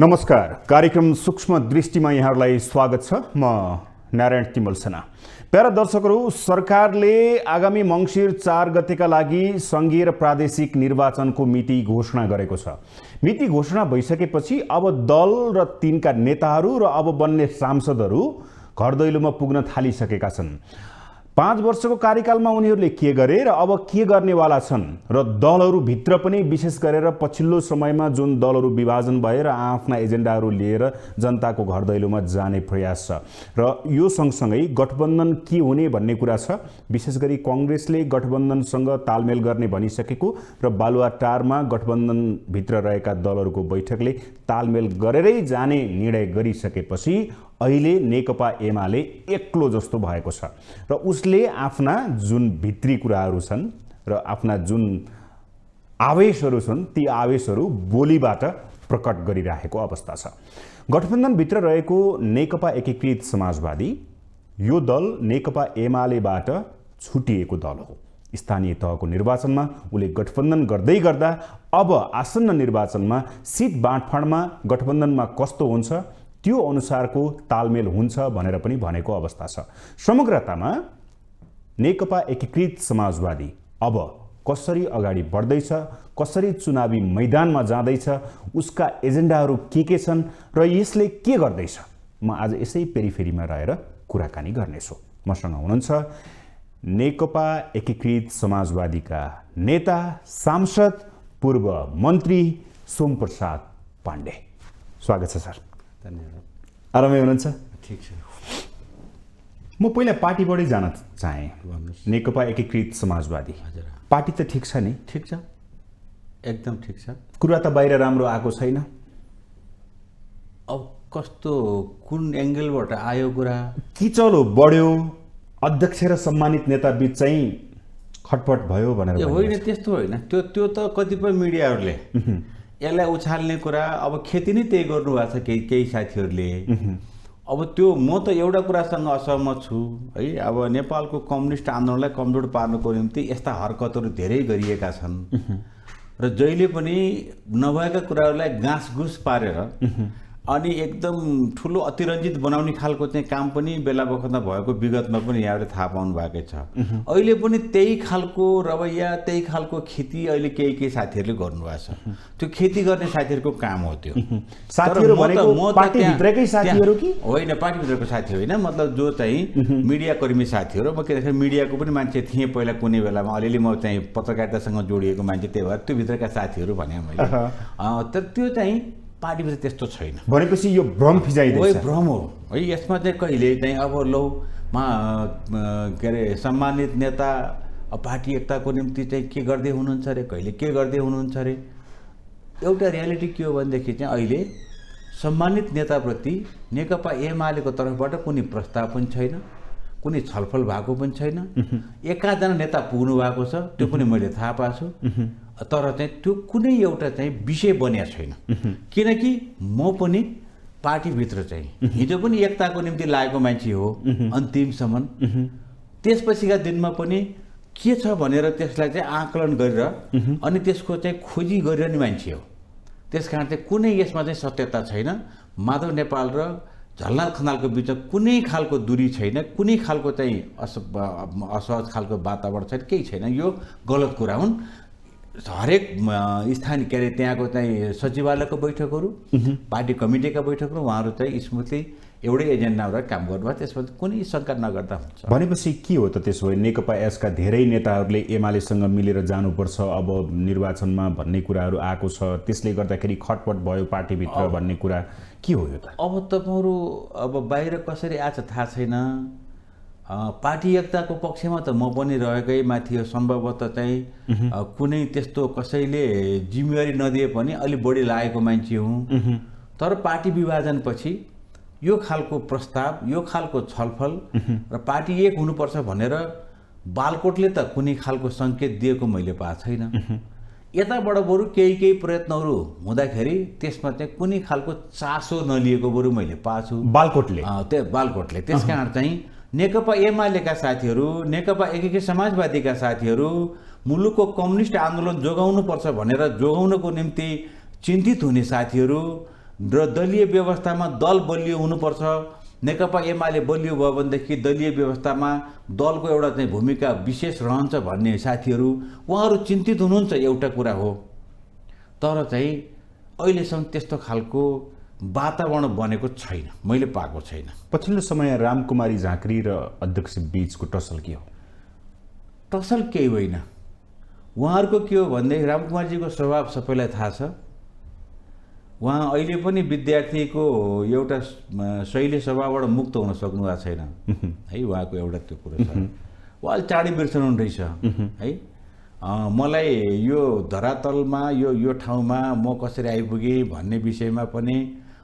नमस्कार। कार्यक्रम सूक्ष्म दृष्टिमा यहाँहरूलाई स्वागत छ। म नारायण तिमल सेना। प्यारा दर्शकहरू, सरकारले आगामी मङ्सिर 4 गतेका लागि सङ्घीय र प्रादेशिक निर्वाचनको मिति घोषणा गरेको छ। मिति घोषणा भइसकेपछि अब दल र तिनका नेताहरू र अब बन्ने सांसदहरू घर दैलोमा पुग्न थालिसकेका छन्। 5 वर्षको कार्यकालमा उनीहरूले के गरे र अब के गर्नेवाला छन् र दलहरूभित्र पनि विशेष गरेर पछिल्लो समयमा जुन दलहरू विभाजन भएर आफ्ना एजेन्डाहरू लिएर जनताको घर दैलोमा जाने प्रयास छ र यो सँगसँगै गठबन्धन के हुने भन्ने कुरा छ। विशेष गरी कांग्रेसले गठबन्धनसँग तालमेल गर्ने भनिसकेको र बालुवाटारमा गठबन्धनभित्र रहेका दलहरूको बैठकले तालमेल गरेरै जाने निर्णय गरिसकेपछि अहिले नेकपा एमाले एक्लो जस्तो भएको छ र उसले आफ्ना जुन भित्री कुराहरू छन् र आफ्ना जुन आवेशहरू छन् ती आवेशहरू बोलीबाट प्रकट गरिरहेको अवस्था छ। गठबन्धनभित्र रहेको नेकपा एकीकृत समाजवादी यो दल नेकपा एमालेबाट छुटिएको दल हो। स्थानीय तहको निर्वाचनमा उले गठबन्धन गर्दै गर्दा अब आसन्न निर्वाचनमा सिट बाँडफाँडमा गठबन्धनमा कस्तो हुन्छ त्यो अनुसारको तालमेल हुन्छ भनेर पनि भनेको अवस्था छ। समग्रतामा नेकपा एकीकृत समाजवादी अब कसरी अगाडि बढ्दैछ, कसरी चुनावी मैदानमा जाँदैछ, उसका एजेन्डाहरू के छन् र यसले के गर्दैछ, म आज यसै पेरिफेरीमा रहेर कुराकानी गर्नेछु। मसँग हुनुहुन्छ नेकपा एकीकृत समाजवादीका नेता, सांसद, पूर्व मन्त्री सोमप्रसाद पाण्डे। स्वागत छ सर। धन्यवाद। आरामै हुनुहुन्छ? ठिक छ। म पहिला पार्टीबाटै जान चाहेँ। भन्नुहोस्। नेकपा एकीकृत समाजवादी हजुर। पार्टी त ठिक छ नि? ठिक छ, एकदम ठिक छ। कुरा त बाहिर राम्रो आएको छैन। अब कस्तो कुन एङ्गलबाट आयो कुरा? किचलो बढ्यो, अध्यक्ष र सम्मानित नेता बीच चाहिँ खटपट भयो भनेर होइन, त्यस्तो होइन। त्यो त कतिपय मिडियाहरूले यसलाई उछाल्ने कुरा, अब खेती नै त्यही गर्नुभएको छ केही साथीहरूले। अब त्यो म त एउटा कुरासँग असहमत छु है। अब नेपालको कम्युनिस्ट आन्दोलनलाई कमजोर पार्नको निम्ति यस्ता हरकतहरू धेरै गरिएका छन् र जहिले पनि नभएका कुराहरूलाई गाँसगुस पारेर अनि एकदम ठुलो अतिरञ्जित बनाउने खालको चाहिँ काम पनि बेला बखतमा भएको विगतमा पनि यहाँले थाहा पाउनु भएकै छ। अहिले पनि त्यही खालको रवैया, त्यही खालको खेती अहिले केही साथीहरूले गर्नुभएको छ। त्यो खेती गर्ने साथीहरूको काम हो त्यो। साथीहरू भनेको पार्टीभित्रकै साथीहरू कि होइन? पार्टीभित्रको साथी होइन, मतलब जो चाहिँ मिडिया कर्मी साथीहरू। म के भन्छ, मिडियाको पनि मान्छे थिएँ पहिला कुनै बेलामा, अलिअलि म चाहिँ पत्रकारितासँग जोडिएको मान्छे, त्यही भएर त्यो भित्रका साथीहरू भने मैले। तर त्यो चाहिँ पार्टीभित्र त्यस्तो छैन। भनेपछि यो भ्रम फिजाइदैछ। भ्रम हो है। यसमा चाहिँ कहिले चाहिँ अब लौ के अरे सम्मानित नेता पार्टी एकताको निम्ति चाहिँ के गर्दै हुनुहुन्छ अरे, कहिले के गर्दै हुनुहुन्छ अरे। एउटा रियालिटी के हो भनेदेखि चाहिँ अहिले सम्मानित नेताप्रति नेकपा एमालेको तर्फबाट कुनै प्रस्ताव पनि छैन, कुनै छलफल भएको पनि छैन। एकाजना नेता पुग्नु भएको छ, त्यो पनि मैले थाहा पाएको छु। तर चाहिँ त्यो कुनै एउटा चाहिँ विषय बनिएको छैन। किनकि म पनि पार्टीभित्र चाहिँ हिजो पनि एकताको निम्ति लागेको मान्छे हो अन्तिमसम्म। त्यसपछिका दिनमा पनि के छ भनेर त्यसलाई चाहिँ आकलन गरेर अनि त्यसको चाहिँ खोजी गरिरहने मान्छे हो। त्यसकारण चाहिँ कुनै यसमा चाहिँ सत्यता छैन। माधव नेपाल र झलनाथ खनालको बिचमा कुनै खालको दूरी छैन, कुनै खालको चाहिँ असहज खालको वातावरण छैन, केही छैन। यो गलत कुरा हुन्। हरेक स्थानीय के अरे त्यहाँको चाहिँ सचिवालयको बैठकहरू, पार्टी कमिटीका बैठकहरू उहाँहरू चाहिँ स्मुथली एउटै एजेन्डाबाट काम गर्नुभयो। त्यसमा कुनै शङ्का नगर्दा हुन्छ। भनेपछि के हो त त्यसो भए? नेकपा यसका धेरै नेताहरूले एमालेसँग मिलेर जानुपर्छ अब निर्वाचनमा भन्ने कुराहरू आएको छ, त्यसले गर्दाखेरि खटपट भयो पार्टीभित्र भन्ने कुरा के हो यो त? अब तपाईँहरू अब बाहिर कसरी आछ थाहा छैन। पार्टी एकताको पक्षमा त म पनि रहेकै माथि हो। सम्भवतः चाहिँ कुनै त्यस्तो कसैले जिम्मेवारी नदिए पनि अलि बढी लागेको मान्छे हुँ। तर पार्टी विभाजनपछि यो खालको प्रस्ताव, यो खालको छलफल र पार्टी एक हुनुपर्छ भनेर बालकोटले त कुनै खालको सङ्केत दिएको मैले पाएको छैन। यताबाट बरु केही प्रयत्नहरू हुँदाखेरि त्यसमा चाहिँ कुनै खालको चासो नलिएको बरु मैले पाएको छु बालकोटले। त्यसकारण चाहिँ नेकपा एमालेका साथीहरू, नेकपा एकीकृत समाजवादीका साथीहरू मुलुकको कम्युनिस्ट आन्दोलन जोगाउनुपर्छ भनेर जोगाउनको निम्ति चिन्तित हुने साथीहरू र दलीय व्यवस्थामा दल बलियो हुनुपर्छ। नेकपा एमाले बलियो भयो भनेदेखि दलीय व्यवस्थामा दलको एउटा चाहिँ भूमिका विशेष रहन्छ भन्ने साथीहरू उहाँहरू चिन्तित हुनुहुन्छ, एउटा कुरा हो। तर चाहिँ अहिलेसम्म त्यस्तो खालको वातावरण बनेको छैन, मैले पाएको छैन। पछिल्लो समय रामकुमारी झाँक्री र अध्यक्ष बीचको टसल के हो? टसल केही होइन। उहाँहरूको के हो भनेदेखि रामकुमारजीको स्वभाव सबैलाई थाहा छ। उहाँ अहिले पनि विद्यार्थीको एउटा शैली स्वभावबाट मुक्त हुन सक्नु भएको छैन है, उहाँको एउटा त्यो कुरो छ। उहाँले चाँडै बिर्सनु रहेछ है। मलाई यो धरातलमा यो ठाउँमा म कसरी आइपुगेँ भन्ने विषयमा पनि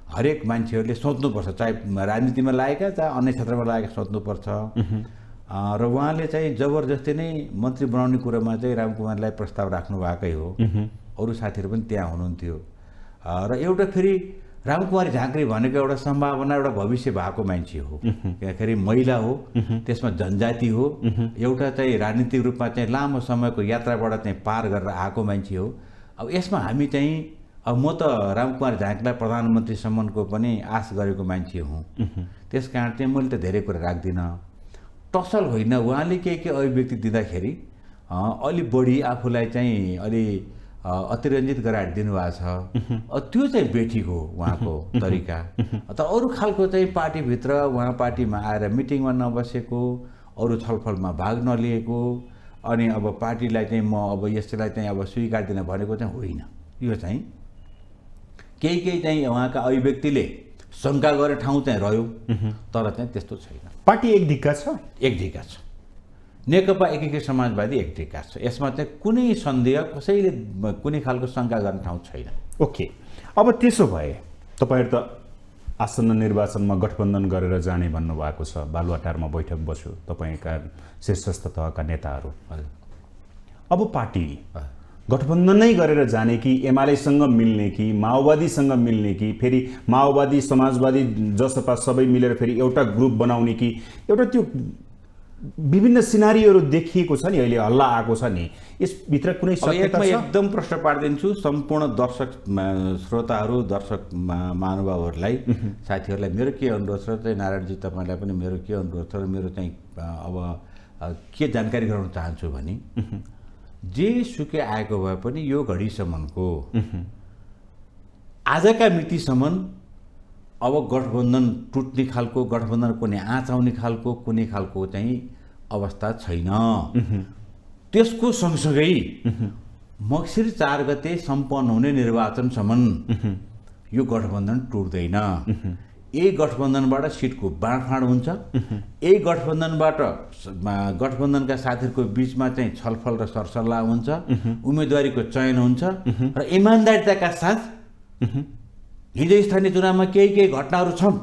हरेक मान्छेहरूले सोच्नुपर्छ, चाहे राजनीतिमा लागेका चाहे अन्य क्षेत्रमा लागेका सोच्नुपर्छ। र उहाँले चाहिँ जबरजस्ती नै मन्त्री बनाउने कुरोमा चाहिँ रामकुमारलाई प्रस्ताव राख्नु भएकै हो। अरू साथीहरू पनि त्यहाँ हुनुहुन्थ्यो। र एउटा फेरि रामकुमारी झाँक्री भनेको एउटा सम्भावना, एउटा भविष्य भएको मान्छे हो। किनखेरि महिला हो, त्यसमा जनजाति हो, एउटा चाहिँ राजनीतिक रूपमा चाहिँ लामो समयको यात्राबाट चाहिँ पार गरेर आएको मान्छे हो। अब यसमा हामी चाहिँ अब म त रामकुमार झाँक्रीलाई प्रधानमन्त्रीसम्मको पनि आश गरेको मान्छे हुँ। त्यस कारण चाहिँ मैले त धेरै कुरा राख्दिनँ। टसल होइन, उहाँले के अभिव्यक्ति दिँदाखेरि अलि बढी आफूलाई चाहिँ अलि अतिरञ्जित गराएर दिनुभएको छ। त्यो चाहिँ बेठिक हो उहाँको तरिका। तर अरू खालको चाहिँ पार्टीभित्र उहाँ पार्टीमा आएर मिटिङमा नबसेको, अरू छलफलमा भाग नलिएको, अनि अब पार्टीलाई चाहिँ म अब यसलाई चाहिँ अब स्वीकार दिन भनेको चाहिँ होइन। यो चाहिँ केही चाहिँ उहाँका अभिव्यक्तिले शङ्का गर्ने ठाउँ चाहिँ रह्यो, तर चाहिँ त्यस्तो छैन। पार्टी एक ढिक्का छ, एक ढिक्का छ। नेकपा एकीकृत समाजवादी एक ढिक्का छ। यसमा चाहिँ कुनै सन्देह, कसैले कुनै खालको शङ्का गर्ने ठाउँ छैन। ओके, अब त्यसो भए तपाईँहरू त आसन्न निर्वाचनमा गठबन्धन गरेर जाने भन्नुभएको छ। बालुवाटारमा बैठक बस्यो तपाईँका शीर्षस्थ तहका नेताहरू। अब पार्टी गठबन्धन नै गरेर जाने कि एमालेसँग मिल्ने कि माओवादीसँग मिल्ने कि फेरि माओवादी समाजवादी जसपा सबै मिलेर फेरि एउटा ग्रुप बनाउने कि एउटा त्यो विभिन्न सिनारीहरू देखिएको छ नि, अहिले हल्ला आएको छ नि, यसभित्र कुनै सत्यता छ? एकदम प्रश्न पारिदिन्छु सम्पूर्ण दर्शक श्रोताहरू, दर्शक महानुभावहरूलाई, साथीहरूलाई मेरो के अनुरोध छ चाहिँ, नारायणजी तपाईँलाई पनि मेरो के अनुरोध छ र मेरो चाहिँ अब के जानकारी गराउन चाहन्छु भने, जे सुकै आएको भए पनि यो घडीसम्मको आजका मितिसम्म अब गठबन्धन टुट्ने खालको, गठबन्धन कुनै आँच आउने खालको कुनै खालको चाहिँ अवस्था छैन। त्यसको सँगसँगै मङ्सिर 4 गते सम्पन्न हुने निर्वाचनसम्म यो गठबन्धन टुट्दैन। यही गठबन्धनबाट सिटको बाँडफाँड हुन्छ। यही गठबन्धनबाट गठबन्धनका साथीहरूको बिचमा चाहिँ छलफल र सरसल्लाह हुन्छ, उम्मेदवारीको चयन हुन्छ र इमान्दारिताका साथ हिजो स्थानीय चुनावमा केही घटनाहरू छन्,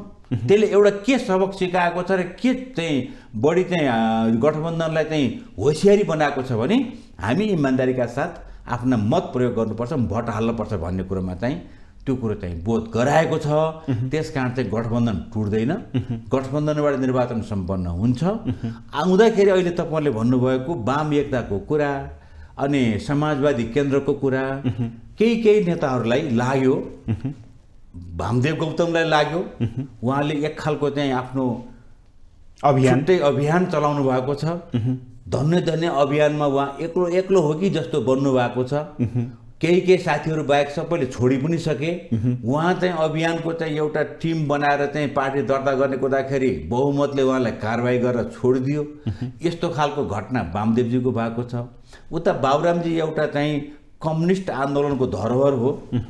त्यसले एउटा के सबक सिकाएको छ र के चाहिँ बढी चाहिँ गठबन्धनलाई चाहिँ होसियारी बनाएको छ भने, हामी इमान्दारीका साथ आफ्ना मत प्रयोग गर्नुपर्छ, भोट हाल्नुपर्छ भन्ने कुरोमा चाहिँ त्यो कुरो चाहिँ बोध गराएको छ। त्यसकारण चाहिँ गठबन्धन टुट्दैन, गठबन्धनबाट निर्वाचन सम्पन्न हुन्छ। आउँदाखेरि अहिले तपाईँले भन्नुभएको वाम एकताको कुरा अनि समाजवादी केन्द्रको कुरा केही नेताहरूलाई लाग्यो, वामदेव गौतमलाई लाग्यो, उहाँले एक खालको चाहिँ आफ्नो अभियान चलाउनु भएको छ। धन्य अभियानमा उहाँ एक्लो हो कि जस्तो बन्नु भएको छ। केही साथीहरू बाहेक सबैले छोडी पनि सके। उहाँ चाहिँ अभियानको चाहिँ एउटा टिम बनाएर चाहिँ पार्टी दर्ता गर्ने कुराखेरि बहुमतले उहाँलाई कारवाही गरेर छोडिदियो। यस्तो खालको घटना वामदेवजीको भएको छ। उता बाबुरामजी एउटा चाहिँ कम्युनिस्ट आन्दोलनको धरोहर हो,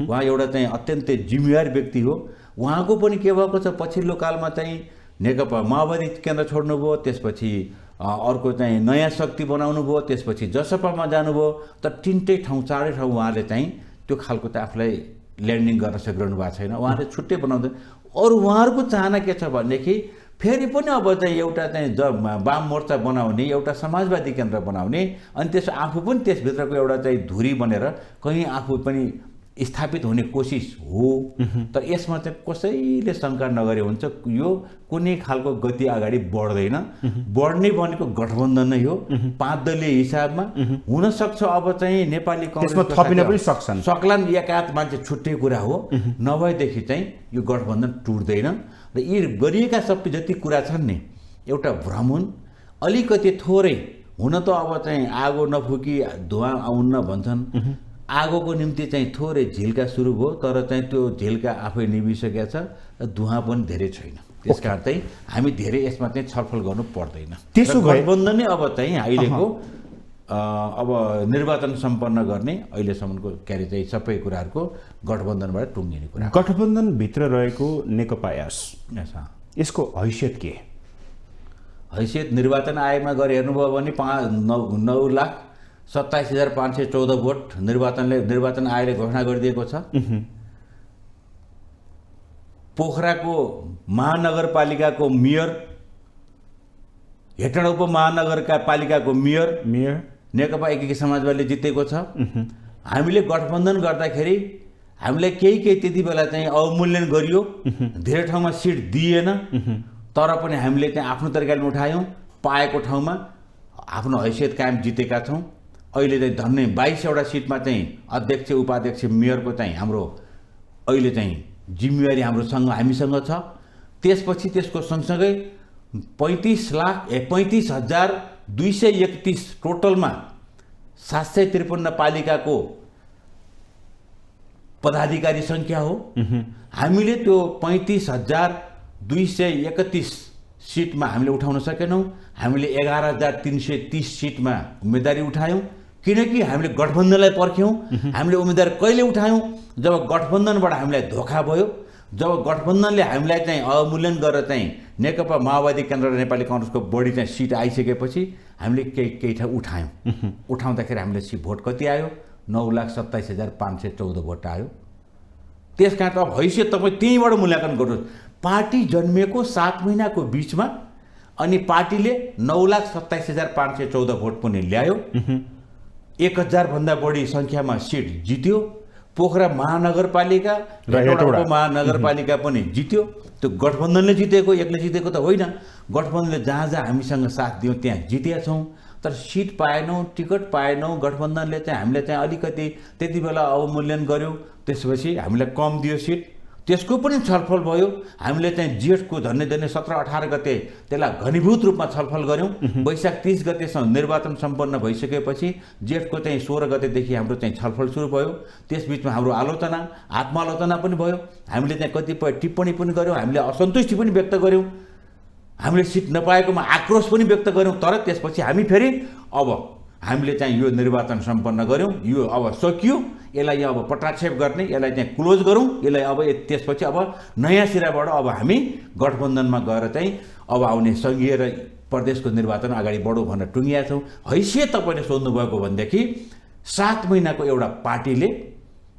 उहाँ एउटा चाहिँ अत्यन्तै जिम्मेवार व्यक्ति हो। उहाँको पनि के भएको छ, पछिल्लो कालमा चाहिँ नेकपा माओवादी केन्द्र छोड्नुभयो, त्यसपछि अर्को चाहिँ नयाँ शक्ति बनाउनु भयो, त्यसपछि जसपामा जानुभयो। तर तिनटै ठाउँ चारै ठाउँ उहाँले चाहिँ त्यो खालको चाहिँ आफूलाई ल्यान्डिङ गर्न सकिरहनु भएको छैन। उहाँले छुट्टै बनाउँदै अरू उहाँहरूको चाहना के छ भनेदेखि फेरि पनि अब चाहिँ एउटा चाहिँ वाम मोर्चा बनाउने, एउटा समाजवादी केन्द्र बनाउने, अनि आफू पनि त्यसभित्रको एउटा चाहिँ धुरी बनेर कहीँ आफू पनि स्थापित हुने कोसिस हो। तर यसमा चाहिँ कसैले शङ्का नगरे हुन्छ यो कुनै खालको गति अगाडि बढ्दैन। बढ्ने भनेको गठबन्धन नै हो 5 दलीय हिसाबमा। हुनसक्छ अब चाहिँ नेपाली त्यसमा थपिन पनि सक्छन्, सक्लान्, एकाध मान्छे छुट्टै कुरा हो। नभएदेखि चाहिँ यो गठबन्धन टुट्दैन। र यी गरिएका सबै जति कुरा छन् नि एउटा भ्रम हुन्। अलिकति थोरै हुन त अब चाहिँ आगो नफुकी धुवाँ आउन्न भन्छन्। आगोको निम्ति चाहिँ थोरै झिल्का सुरु भयो, तर चाहिँ त्यो झिल्का आफै निभिसकेको छ, धुवाँ पनि धेरै छैन। त्यसकारण चाहिँ हामी धेरै यसमा चाहिँ छलफल गर्नु पर्दैन। त्यसो भए गठबन्धन नै अब चाहिँ अहिलेको अब निर्वाचन सम्पन्न गर्ने अहिलेसम्मको के अरे चाहिँ सबै कुराहरूको गठबन्धनबाट टुङ्गिने कुरा। गठबन्धनभित्र रहेको नेकपा यसको हैसियत के? हैसियत निर्वाचन आयोगमा गएर हेर्नुभयो भने 9,27,514 भोट निर्वाचन आयोगले घोषणा गरिदिएको छ। पोखराको महानगरपालिकाको मेयर, हेटौँडा उपमहानगरपालिकाको मेयर नेकपा एकीकृत समाजवादीले जितेको छ। हामीले गठबन्धन गर्दाखेरि हामीलाई केही त्यति बेला चाहिँ अवमूल्यन गरियो, धेरै ठाउँमा सिट दिएन, तर पनि हामीले चाहिँ आफ्नो तरिकाले उठायौँ। पाएको ठाउँमा आफ्नो हैसियत कायम जितेका छौँ। अहिले चाहिँ धन्य 22वटा सिटमा चाहिँ अध्यक्ष उपाध्यक्ष मेयरको चाहिँ हाम्रो अहिले चाहिँ जिम्मेवारी हामीसँग छ। त्यसपछि त्यसको सँगसँगै 35,231 टोटलमा 753 पालिकाको पदाधिकारी सङ्ख्या हो। हामीले त्यो 35,231 सिटमा हामीले उठाउन सकेनौँ। हामीले 11,330 सिटमा उम्मेदवारी उठायौँ, किनकि हामीले गठबन्धनलाई पर्ख्यौँ। हामीले उम्मेदवार कहिले उठायौँ? जब गठबन्धनबाट हामीलाई धोका भयो, जब गठबन्धनले हामीलाई चाहिँ अवमूल्यन गरेर चाहिँ नेकपा माओवादी केन्द्र र नेपाली काङ्ग्रेसको बढी चाहिँ सिट आइसकेपछि हामीले केही ठाउँ उठायौँ। उठाउँदाखेरि हामीले भोट कति आयो? 9,27,514 भोट आयो। त्यस कारण अब हैसियत तपाईँ त्यहीँबाट मूल्याङ्कन गर्नुहोस्। पार्टी जन्मिएको 7 महिनाको बिचमा अनि पार्टीले 9,27,514 भोट पनि ल्यायो। 1,000 भन्दा बढी सङ्ख्यामा सिट जित्यो। पोखरा महानगरपालिका र हेटौँडा महानगरपालिका पनि जित्यो। त्यो गठबन्धनले जितेको, एक्लै जितेको त होइन। गठबन्धनले जहाँ हामीसँग साथ दियो त्यहाँ जितेका छौँ। तर सिट पाएनौँ, टिकट पाएनौँ। गठबन्धनले चाहिँ हामीलाई चाहिँ अलिकति त्यति बेला अवमूल्यन गर्यो। त्यसपछि हामीलाई कम दियो सिट, त्यसको पनि छलफल भयो। हामीले चाहिँ जेठको झन्डै 17-18 गते त्यसलाई घनीभूत रूपमा छलफल गऱ्यौँ। वैशाख 30 गतेसम्म निर्वाचन सम्पन्न भइसकेपछि जेठको चाहिँ 16 गतेदेखि हाम्रो चाहिँ छलफल सुरु भयो। त्यसबिचमा हाम्रो आत्मालोचना पनि भयो। हामीले चाहिँ कतिपय टिप्पणी पनि गऱ्यौँ, हामीले असन्तुष्टि पनि व्यक्त गऱ्यौँ, हामीले सिट नपाएकोमा आक्रोश पनि व्यक्त गऱ्यौँ। तर त्यसपछि हामी फेरि अब हामीले चाहिँ यो निर्वाचन सम्पन्न गऱ्यौँ, यो अब सकियो, यसलाई अब पटाक्षेप गर्ने, यसलाई चाहिँ क्लोज गरौँ, यसलाई अब त्यसपछि अब नयाँ सिराबाट अब हामी गठबन्धनमा गएर चाहिँ अब आउने सङ्घीय र प्रदेशको निर्वाचन अगाडि बढौँ भनेर टुङ्गिएका छौँ। हैसियत तपाईँले सोध्नुभएको भनेदेखि 7 महिनाको एउटा पार्टीले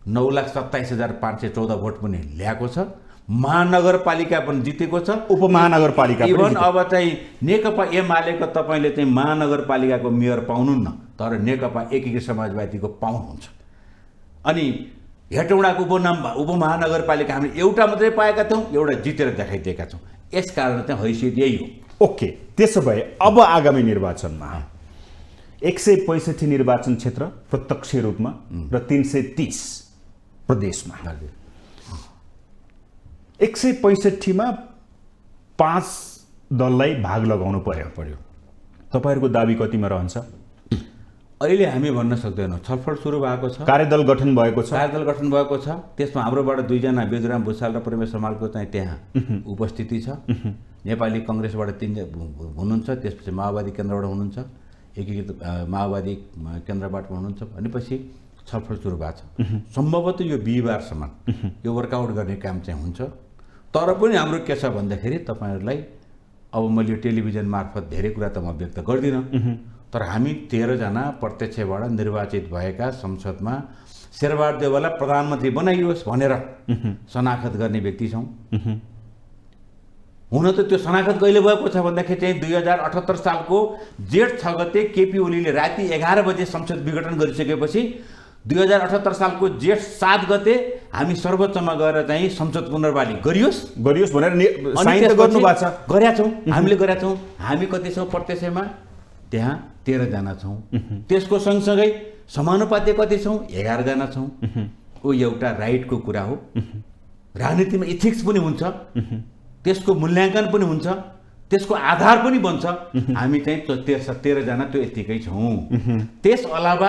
9,27,514 भोट पनि ल्याएको छ। महानगरपालिका पनि जितेको छ, उपमहानगरपालिका इभन अब चाहिँ नेकपा एमालेको तपाईँले चाहिँ महानगरपालिकाको मेयर पाउनुहुन्न, तर नेकपा एकीकृत समाजवादीको पाउनुहुन्छ। अनि हेटौँडाको उपमहानगरपालिका हामीले एउटा मात्रै पाएका थियौँ, एउटा जितेर देखाइदिएका छौँ। यस कारण चाहिँ हैसियत यही हो। ओके, त्यसो भए अब आगामी निर्वाचनमा 165 निर्वाचन क्षेत्र प्रत्यक्ष रूपमा र 330 प्रदेशमा 165 मा 5 दललाई भाग लगाउनु पर्यो। तपाईँहरूको दाबी कतिमा रहन्छ? अहिले हामी भन्न सक्दैनौँ। छलफल सुरु भएको छ, कार्यदल गठन भएको छ। त्यसमा हाम्रोबाट 2 जना बेजुराम भुसाल र परमेश्वर मालको चाहिँ त्यहाँ उपस्थिति छ। नेपाली काङ्ग्रेसबाट 3 हुनुहुन्छ, त्यसपछि माओवादी केन्द्रबाट हुनुहुन्छ, एकीकृत माओवादी केन्द्रबाट हुनुहुन्छ। भनेपछि छलफल सुरु भएको छ। सम्भवतः यो बिहिबारसम्म यो वर्कआउट गर्ने काम चाहिँ हुन्छ। तर पनि हाम्रो के छ भन्दाखेरि तपाईँहरूलाई अब मैले यो टेलिभिजन मार्फत धेरै कुरा त म व्यक्त गर्दिनँ, तर हामी 13 जना प्रत्यक्षबाट निर्वाचित भएका संसदमा शेरबहादुर देउवालाई प्रधानमन्त्री बनाइयोस् भनेर शनाखत गर्ने व्यक्ति छौँ। हुन त त्यो शनाखत कहिले भएको छ भन्दाखेरि चाहिँ 2078 सालको जेठ 6 गते केपी ओलीले राति 11 बजे संसद विघटन गरिसकेपछि 2078 सालको जेठ 7 गते हामी सर्वोच्चमा गएर चाहिँ संसद पुनर्वाली गरियोस् भनेर साइन त गर्नु भएको छ। गरेका छौँ, हामीले गरेका छौँ। हामी कति छौँ प्रत्यक्षमा? त्यहाँ 13 जना छौँ। त्यसको सँगसँगै समानुपाती कति छौँ? 11 जना छौँ। ओ एउटा राइटको कुरा हो। राजनीतिमा इथिक्स पनि हुन्छ, त्यसको मूल्याङ्कन पनि हुन्छ, त्यसको आधार पनि बन्छ। हामी चाहिँ 13 जना त्यो यतिकै छौँ। त्यस अलावा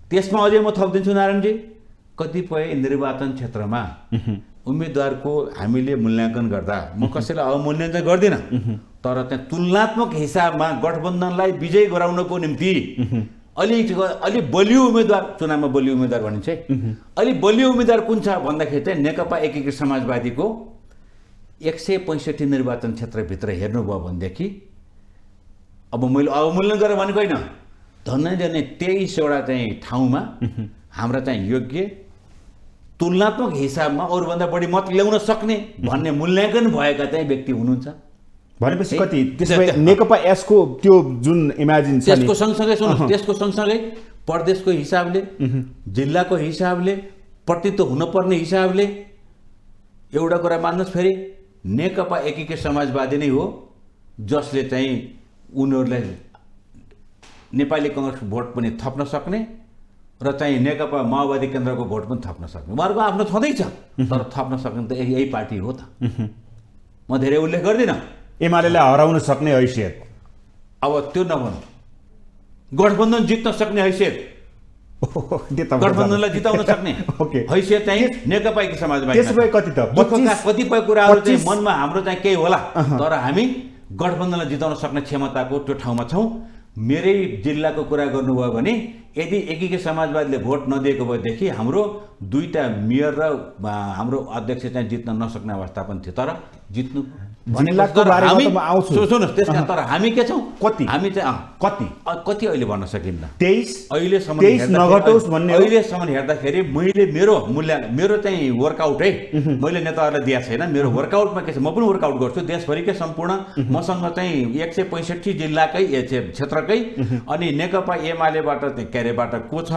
त्यसमा अझै म थपिदिन्छु नारायणजी, कतिपय निर्वाचन क्षेत्रमा उम्मेदवारको हामीले मूल्याङ्कन गर्दा म कसैलाई अवमूल्यन गर्दिनँ, तर त्यहाँ तुलनात्मक हिसाबमा गठबन्धनलाई विजय गराउनको निम्ति अलि बलियो उम्मेदवार, चुनावमा बलियो उम्मेदवार भनिन्छ है, अलि बलियो उम्मेदवार कुन छ भन्दाखेरि चाहिँ नेकपा एकीकृत समाजवादीको 165 निर्वाचन क्षेत्रभित्र हेर्नुभयो भनेदेखि, अब मैले अवमूल्यन गरेर भनेको होइन, धन्नै 23वटा चाहिँ ठाउँमा हाम्रा चाहिँ योग्य तुलनात्मक हिसाबमा अरूभन्दा बढी मत ल्याउन सक्ने भन्ने मूल्याङ्कन भएका चाहिँ व्यक्ति हुनुहुन्छ। भनेपछि कति त्यसै नेकपा एसको त्यो जुन इमेजिन छ त्यसको सँगसँगै सुन्नु, त्यसको सँगसँगै प्रदेशको हिसाबले, जिल्लाको हिसाबले, प्रतिनिधित्व हुनुपर्ने हिसाबले एउटा कुरा मान्नुहोस्, फेरि नेकपा एकीकृत समाजवादी नै हो जसले चाहिँ उनीहरूलाई नेपाली कङ्ग्रेसको भोट पनि थप्न सक्ने र चाहिँ नेकपा माओवादी केन्द्रको भोट पनि थप्न सक्ने। उहाँहरूको आफ्नो छँदैछ, तर थप्न सक्ने त यही पार्टी हो त। म धेरै उल्लेख गर्दिनँ। एमालेलाई हराउन सक्ने हैसियत, अब त्यो नभनौँ, गठबन्धन जित्न सक्ने हैसियत, गठबन्धनलाई जिताउन सक्ने हैसियत चाहिँ नेकपा एकीकृत समाजवादी। त्यसो भए कति त कतिपय कुराहरू चाहिँ मनमा हाम्रो चाहिँ केही होला, तर हामी गठबन्धनलाई जिताउन सक्ने क्षमताको त्यो ठाउँमा छौँ। मेरै जिल्लाको कुरा गर्नुभयो भने यदि एकीकृत समाजवादीले भोट नदिएको भएदेखि हाम्रो 2टा मेयर र हाम्रो अध्यक्ष चाहिँ जित्न नसक्ने अवस्था पनि थियो, तर जित्नु जिल्लाको बारेमा त म आउँछु। सुन्नुहोस्, त्यसका तर हामी के छौँ, कति हामी चाहिँ कति अहिले भन्न सकिन्न। 23 अहिलेसम्म हेर्दाखेरि मैले मेरो चाहिँ वर्कआउट है, मैले नेताहरूलाई दिएको छैन। मेरो वर्कआउटमा के छ, म पनि वर्कआउट गर्छु देशभरिकै सम्पूर्ण। मसँग चाहिँ 165 जिल्लाकै क्षेत्रकै अनि नेकपा एमालेबाट के अरेबाट को छ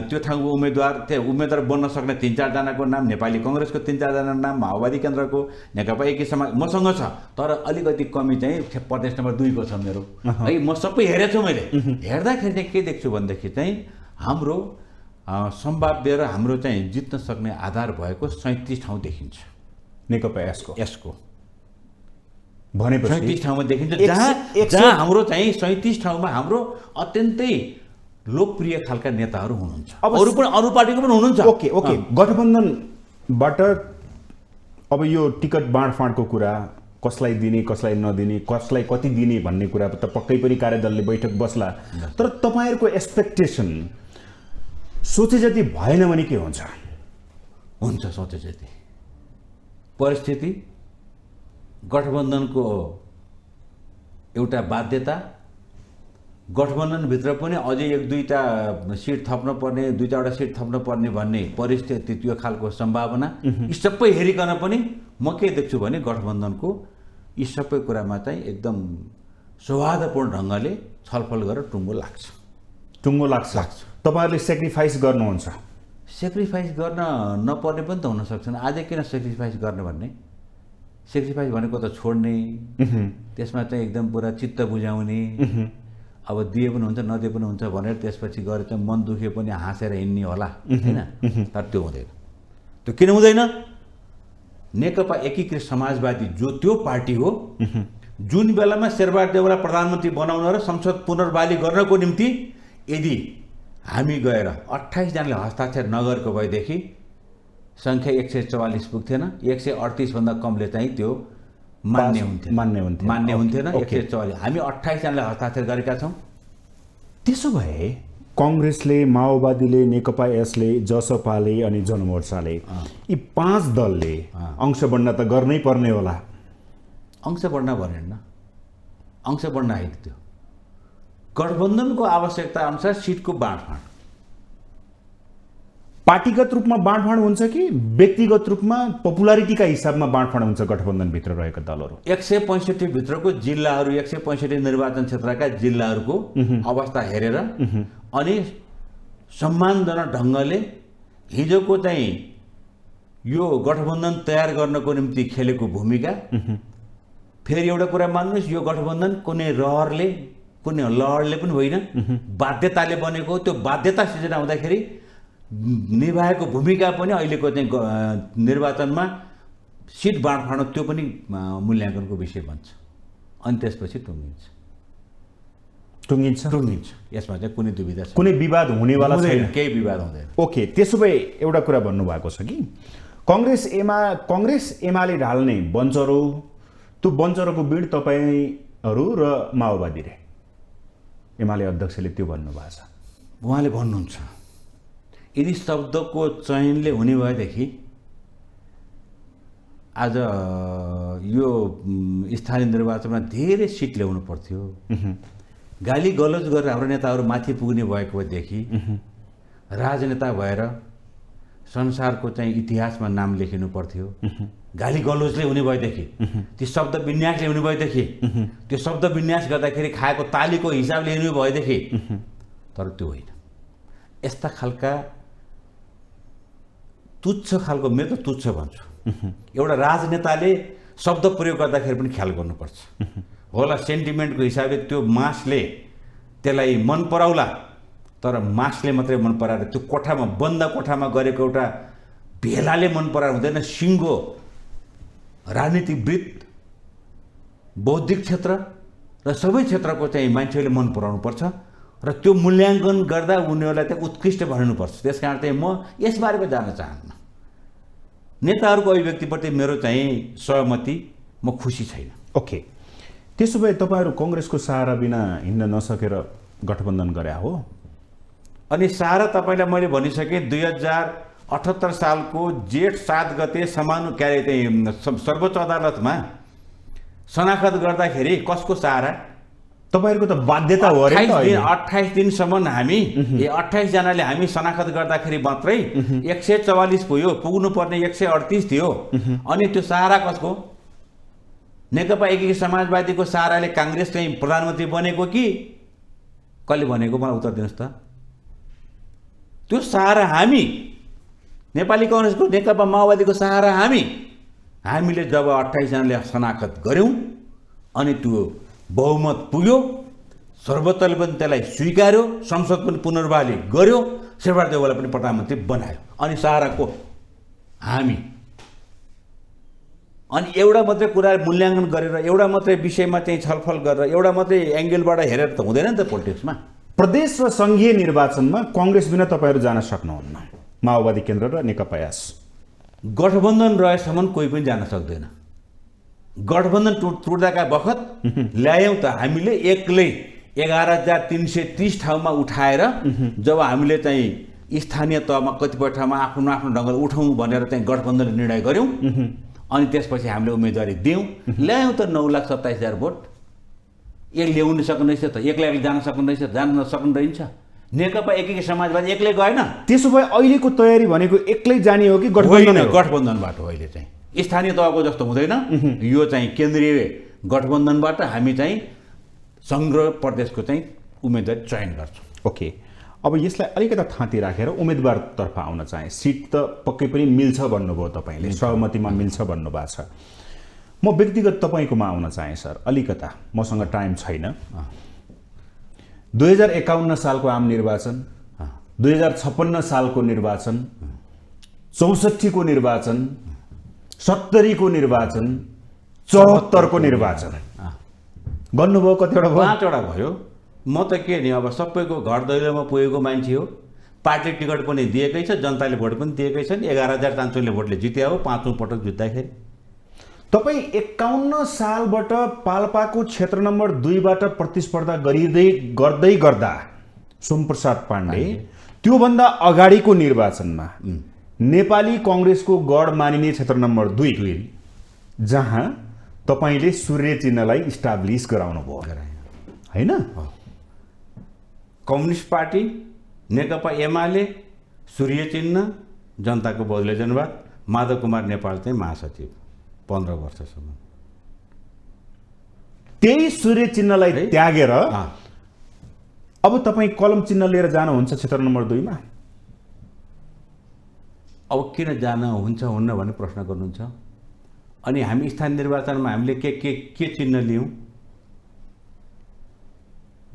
त्यो ठाउँको उम्मेदवार बन्न सक्ने 3-4 जनाको नाम, नेपाली कङ्ग्रेसको 3-4 जना नाम, माओवादी केन्द्रको, नेकपा एकीकृत समाज मसँग छ, तर अलिकति कमी चाहिँ प्रदेश नम्बर 2 को छ मेरो है। म सबै हेरेको छु। मैले हेर्दाखेरि चाहिँ के देख्छु भनेदेखि चाहिँ हाम्रो सम्भाव्य र हाम्रो चाहिँ जित्न सक्ने आधार भएको 37 ठाउँ देखिन्छ नेकपा यसको भनेपछि 37 ठाउँमा देखिन्छ, जहाँ हाम्रो चाहिँ 37 ठाउँमा हाम्रो अत्यन्तै लोकप्रिय खालका नेताहरू हुनुहुन्छ। अरू पार्टीको पनि हुनुहुन्छ। ओके गठबन्धनबाट अब यो टिकट बाँडफाँडको कुरा, कसलाई दिने कसलाई नदिने, कसलाई कति दिने भन्ने कुरा त पक्कै पनि कार्यदलले बैठक बस्ला, तर तपाईँहरूको एक्सपेक्टेसन सोचे जति भएन भने के हुन्छ? सोचे जति परिस्थिति, गठबन्धनको एउटा बाध्यता, गठबन्धनभित्र पनि अझै 1-2टा सिट थप्न पर्ने, 2-4वटा सिट थप्न पर्ने भन्ने परिस्थिति, त्यो खालको सम्भावना, यी सबै हेरिकन पनि म के देख्छु भने गठबन्धनको यी सबै कुरामा चाहिँ एकदम सौहार्दपूर्ण ढङ्गले छलफल गरेर टुङ्गो लाग्छ। तपाईँहरूले सेक्रिफाइस गर्नुहुन्छ? सेक्रिफाइस गर्न नपर्ने पनि त हुनसक्छन्। आज किन सेक्रिफाइस गर्ने भन्ने, सेक्रिफाइस भनेको त छोड्ने, त्यसमा चाहिँ एकदम पुरा चित्त बुझाउने, अब दिए पनि हुन्छ नदिए पनि हुन्छ भनेर त्यसपछि गएर चाहिँ मन दुखे पनि हाँसेर हिँड्ने होला हैन, तर त्यो हुँदैन। त्यो किन हुँदैन? नेकपा एकीकृत समाजवादी जो त्यो पार्टी हो जुन बेलामा शेरबहादुर देउवालाई प्रधानमन्त्री बनाउन र संसद पुनर्वाली गर्नको निम्ति यदि हामी गएर 28 जनाले हस्ताक्षर नगरेको भएदेखि सङ्ख्या 144 पुग्थेन, 138 भन्दा कमले चाहिँ त्यो मान्य हुन्थेन। 144 हामी 28 जनाले हस्ताक्षर गरेका छौँ। त्यसो भए कङ्ग्रेसले, माओवादीले, नेकपा एसले, जसपाले अनि जनमोर्चाले यी 5 दलले अंश बढ्न त गर्नै पर्ने होला। अंश बढ्न भनेन, अंश बढ्न होइन, त्यो गठबन्धनको आवश्यकता अनुसार सिटको बाँडफाँड, पार्टीगत रूपमा बाँडफाँड हुन्छ कि व्यक्तिगत रूपमा पपुलारिटीका हिसाबमा बाँडफाँड हुन्छ? गठबन्धनभित्र रहेका दलहरू 165 भित्रको जिल्लाहरू, 165 निर्वाचन क्षेत्रका जिल्लाहरूको अवस्था हेरेर अनि सम्मानजनक ढङ्गले हिजोको चाहिँ यो गठबन्धन तयार गर्नको निम्ति खेलेको भूमिका, फेरि एउटा कुरा मान्नुहोस्, यो गठबन्धन कुनै रहरले कुनै लहरले पनि होइन, बाध्यताले बनेको। त्यो बाध्यता सिर्जना हुँदाखेरि निभाएको भूमिका पनि अहिलेको चाहिँ निर्वाचनमा सिट बाँडफाँड त्यो पनि मूल्याङ्कनको विषय बन्छ, अनि त्यसपछि टुङ्गिन्छ। यसमा चाहिँ कुनै दुविधा छैन, कुनै विवाद हुनेवाला छैन, केही विवाद हुँदैन। ओके, त्यसो भए एउटा कुरा भन्नुभएको छ कि कङ्ग्रेस एमाले ढाल्ने बन्चरो, त्यो बन्चरोको बिड तपाईँहरू र माओवादी रे, एमाले अध्यक्षले त्यो भन्नुभएको छ। उहाँले भन्नुहुन्छ यदि शब्दको चयनले हुने भएदेखि आज यो स्थानीय निर्वाचनमा धेरै सिट ल्याउनु पर्थ्यो। गाली गलौज गरेर हाम्रो नेताहरू माथि पुग्ने भएको भएदेखि राजनेता भएर संसारको चाहिँ इतिहासमा नाम लेखिनु पर्थ्यो। गाली गलौजले हुने भएदेखि, त्यो शब्द विन्यासले हुने भएदेखि, त्यो शब्द विन्यास गर्दाखेरि खाएको तालीको हिसाबले हुने भएदेखि, तर त्यो होइन। यस्ता खालका तुच्छ खालको, मेरो त तुच्छ भन्छु, एउटा राजनेताले शब्द प्रयोग गर्दाखेरि पनि ख्याल गर्नुपर्छ। होला सेन्टिमेन्टको हिसाबले त्यो मासले त्यसलाई मन पराउला, तर मासले मात्रै मन पराएर त्यो कोठामा बन्द कोठामा गरेको एउटा भेलाले मन पराएर हुँदैन। सिङ्गो राजनीतिविद, बौद्धिक क्षेत्र र सबै क्षेत्रको चाहिँ मान्छेले मन पराउनु पर्छ र त्यो मूल्याङ्कन गर्दा उनीहरूलाई चाहिँ उत्कृष्ट भनिनुपर्छ। त्यस कारण चाहिँ म यसबारेमा जान चाहन्न। नेताहरूको अभिव्यक्तिप्रति मेरो चाहिँ सहमति, म खुसी छैन। ओके, त्यसो भए तपाईँहरू कङ्ग्रेसको सहारा बिना हिँड्न नसकेर गठबन्धन गरे हो? अनि सहारा तपाईँलाई मैले भनिसकेँ, 2078 सालको जेठ 7 गते सर्वोच्च अदालतमा शनाखत गर्दाखेरि कसको सहारा? तपाईँहरूको त बाध्यता हो अरे। 28 दिनसम्म हामी 28 जनाले हामी शनाखत गर्दाखेरि मात्रै 144 पुग्नु पर्ने 138 थियो। अनि त्यो सहारा कसको? नेकपा एकीकृत समाजवादीको सहाराले काङ्ग्रेस चाहिँ प्रधानमन्त्री बनेको कि कसले भनेको? मलाई उत्तर दिनुहोस् त। त्यो सहारा हामी, नेपाली काङ्ग्रेसको, नेकपा माओवादीको सहारा हामीले जब 28 जनाले शनाखत गऱ्यौँ अनि त्यो बहुमत पुग्यो, सर्वोच्चले पनि त्यसलाई स्वीकार्यो, संसद पनि पुनर्बहाली गर्यो, शेरबहादुर देउवालाई पनि प्रधानमन्त्री बनायो। अनि सहाराको हामी। अनि एउटा मात्रै कुरा मूल्याङ्कन गरेर, एउटा मात्रै विषयमा चाहिँ छलफल गरेर, एउटा मात्रै एङ्गलबाट हेरेर त हुँदैन नि त पोलिटिक्समा। प्रदेश र सङ्घीय निर्वाचनमा कङ्ग्रेस बिना तपाईँहरू जान सक्नुहुन्न, माओवादी केन्द्र र नेकपा एस। गठबन्धन रहेसम्म कोही पनि जान सक्दैन। गठबन्धन टुट्दाका बखत ल्यायौँ त हामीले एक्लै 11,330 ठाउँमा उठाएर, जब हामीले चाहिँ स्थानीय तहमा कतिपय ठाउँमा आफ्नो आफ्नो ढङ्गले उठाउँ भनेर चाहिँ गठबन्धनले निर्णय गऱ्यौँ। अनि त्यसपछि हामीले उम्मेदवारी दियौँ, ल्यायौँ त 9,27,000 भोट। एक ल्याउनु सक्नु रहेछ त, एक्लै जान सक्नु रहेछ, जान नसक्नु रहन्छ। नेकपा एकीकृत समाजवादी एक्लै गएन। त्यसो भए अहिलेको तयारी भनेको एक्लै जाने हो कि गठबन्धन? गठबन्धनबाट हो। अहिले चाहिँ स्थानीय तहको जस्तो हुँदैन, यो चाहिँ केन्द्रीय गठबन्धनबाट हामी चाहिँ सङ्घ र प्रदेशको चाहिँ उम्मेदवार चयन गर्छौँ। ओके, अब यसलाई अलिकति थाँती राखेर उम्मेदवारतर्फ आउन चाहे। सिट त पक्कै पनि मिल्छ भन्नुभयो तपाईँले, सहमतिमा मिल्छ भन्नुभएको छ। म व्यक्तिगत तपाईँकोमा आउन चाहेँ सर। अलिकता मसँग टाइम छैन। 2051 सालको आम निर्वाचन, 2056 सालको निर्वाचन, 64 को निर्वाचन, 70 को निर्वाचन, 74 को निर्वाचन गर्नुभयो। कतिवटा भयो? 5वटा भयो। म त के नि, अब सबैको घर दैलोमा पुगेको मान्छे हो। पार्टी टिकट पनि दिएकै छ, जनताले भोट पनि दिएकै छन्। 11,500 भोटले जिते हो 5औँ पटक जित्दाखेरि। तपाईँ 51 सालबाट पाल्पाको क्षेत्र नम्बर 2बाट प्रतिस्पर्धा गर्दै गर्दा सोमप्रसाद पाण्डे त्योभन्दा अगाडिको निर्वाचनमा नेपाली कङ्ग्रेसको गढ मानिने क्षेत्र नम्बर 2 जहाँ तपाईँले सूर्य चिन्हलाई इस्टाब्लिस गराउनु भयो हैन? कम्युनिस्ट पार्टी, नेकपा एमाले, सूर्य चिन्ह, जनताको बहुदलीय जनवाद, माधव कुमार नेपाल चाहिँ महासचिव 15 वर्षसम्म। त्यही सूर्य चिन्हलाई त्यागेर अब तपाईँ कलम चिन्ह लिएर जानुहुन्छ क्षेत्र नम्बर 2 मा? अब किन जान हुन्छ हुन्न भन्ने प्रश्न गर्नुहुन्छ। अनि हामी स्थानीय निर्वाचनमा हामीले के चिन्ह लियौँ?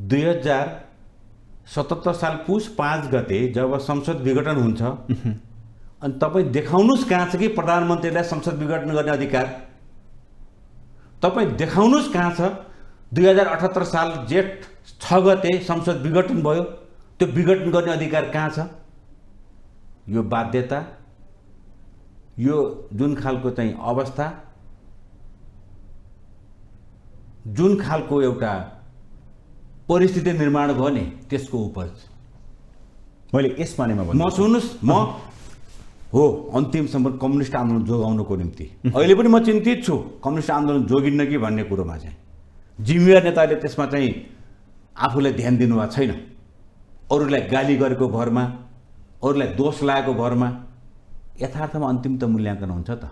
2077 साल पुस 5 गते जब संसद विघटन हुन्छ अनि तपाईँ देखाउनुहोस् कहाँ छ कि प्रधानमन्त्रीलाई संसद विघटन गर्ने अधिकार? तपाईँ देखाउनुहोस् कहाँ छ 2078 साल जेठ 6 गते संसद विघटन भयो, त्यो विघटन गर्ने अधिकार कहाँ छ? यो बाध्यता, यो जुन खालको चाहिँ अवस्था, जुन खालको एउटा परिस्थिति निर्माण भयो नि त्यसको उपज मैले यस मानेमा भन्नु। म सुन्नुहोस्, म हो अन्तिमसम्म कम्युनिस्ट आन्दोलन जोगाउनको निम्ति अहिले पनि म चिन्तित छु कम्युनिस्ट आन्दोलन जोगिन्न कि भन्ने कुरोमा चाहिँ। जिम्मेवार नेताले त्यसमा चाहिँ आफूलाई ध्यान दिनुभएको छैन। अरूलाई गाली गरेको भरमा, अरूलाई दोष लागेको भरमा यथार्थमा अन्तिम त मूल्याङ्कन हुन्छ त।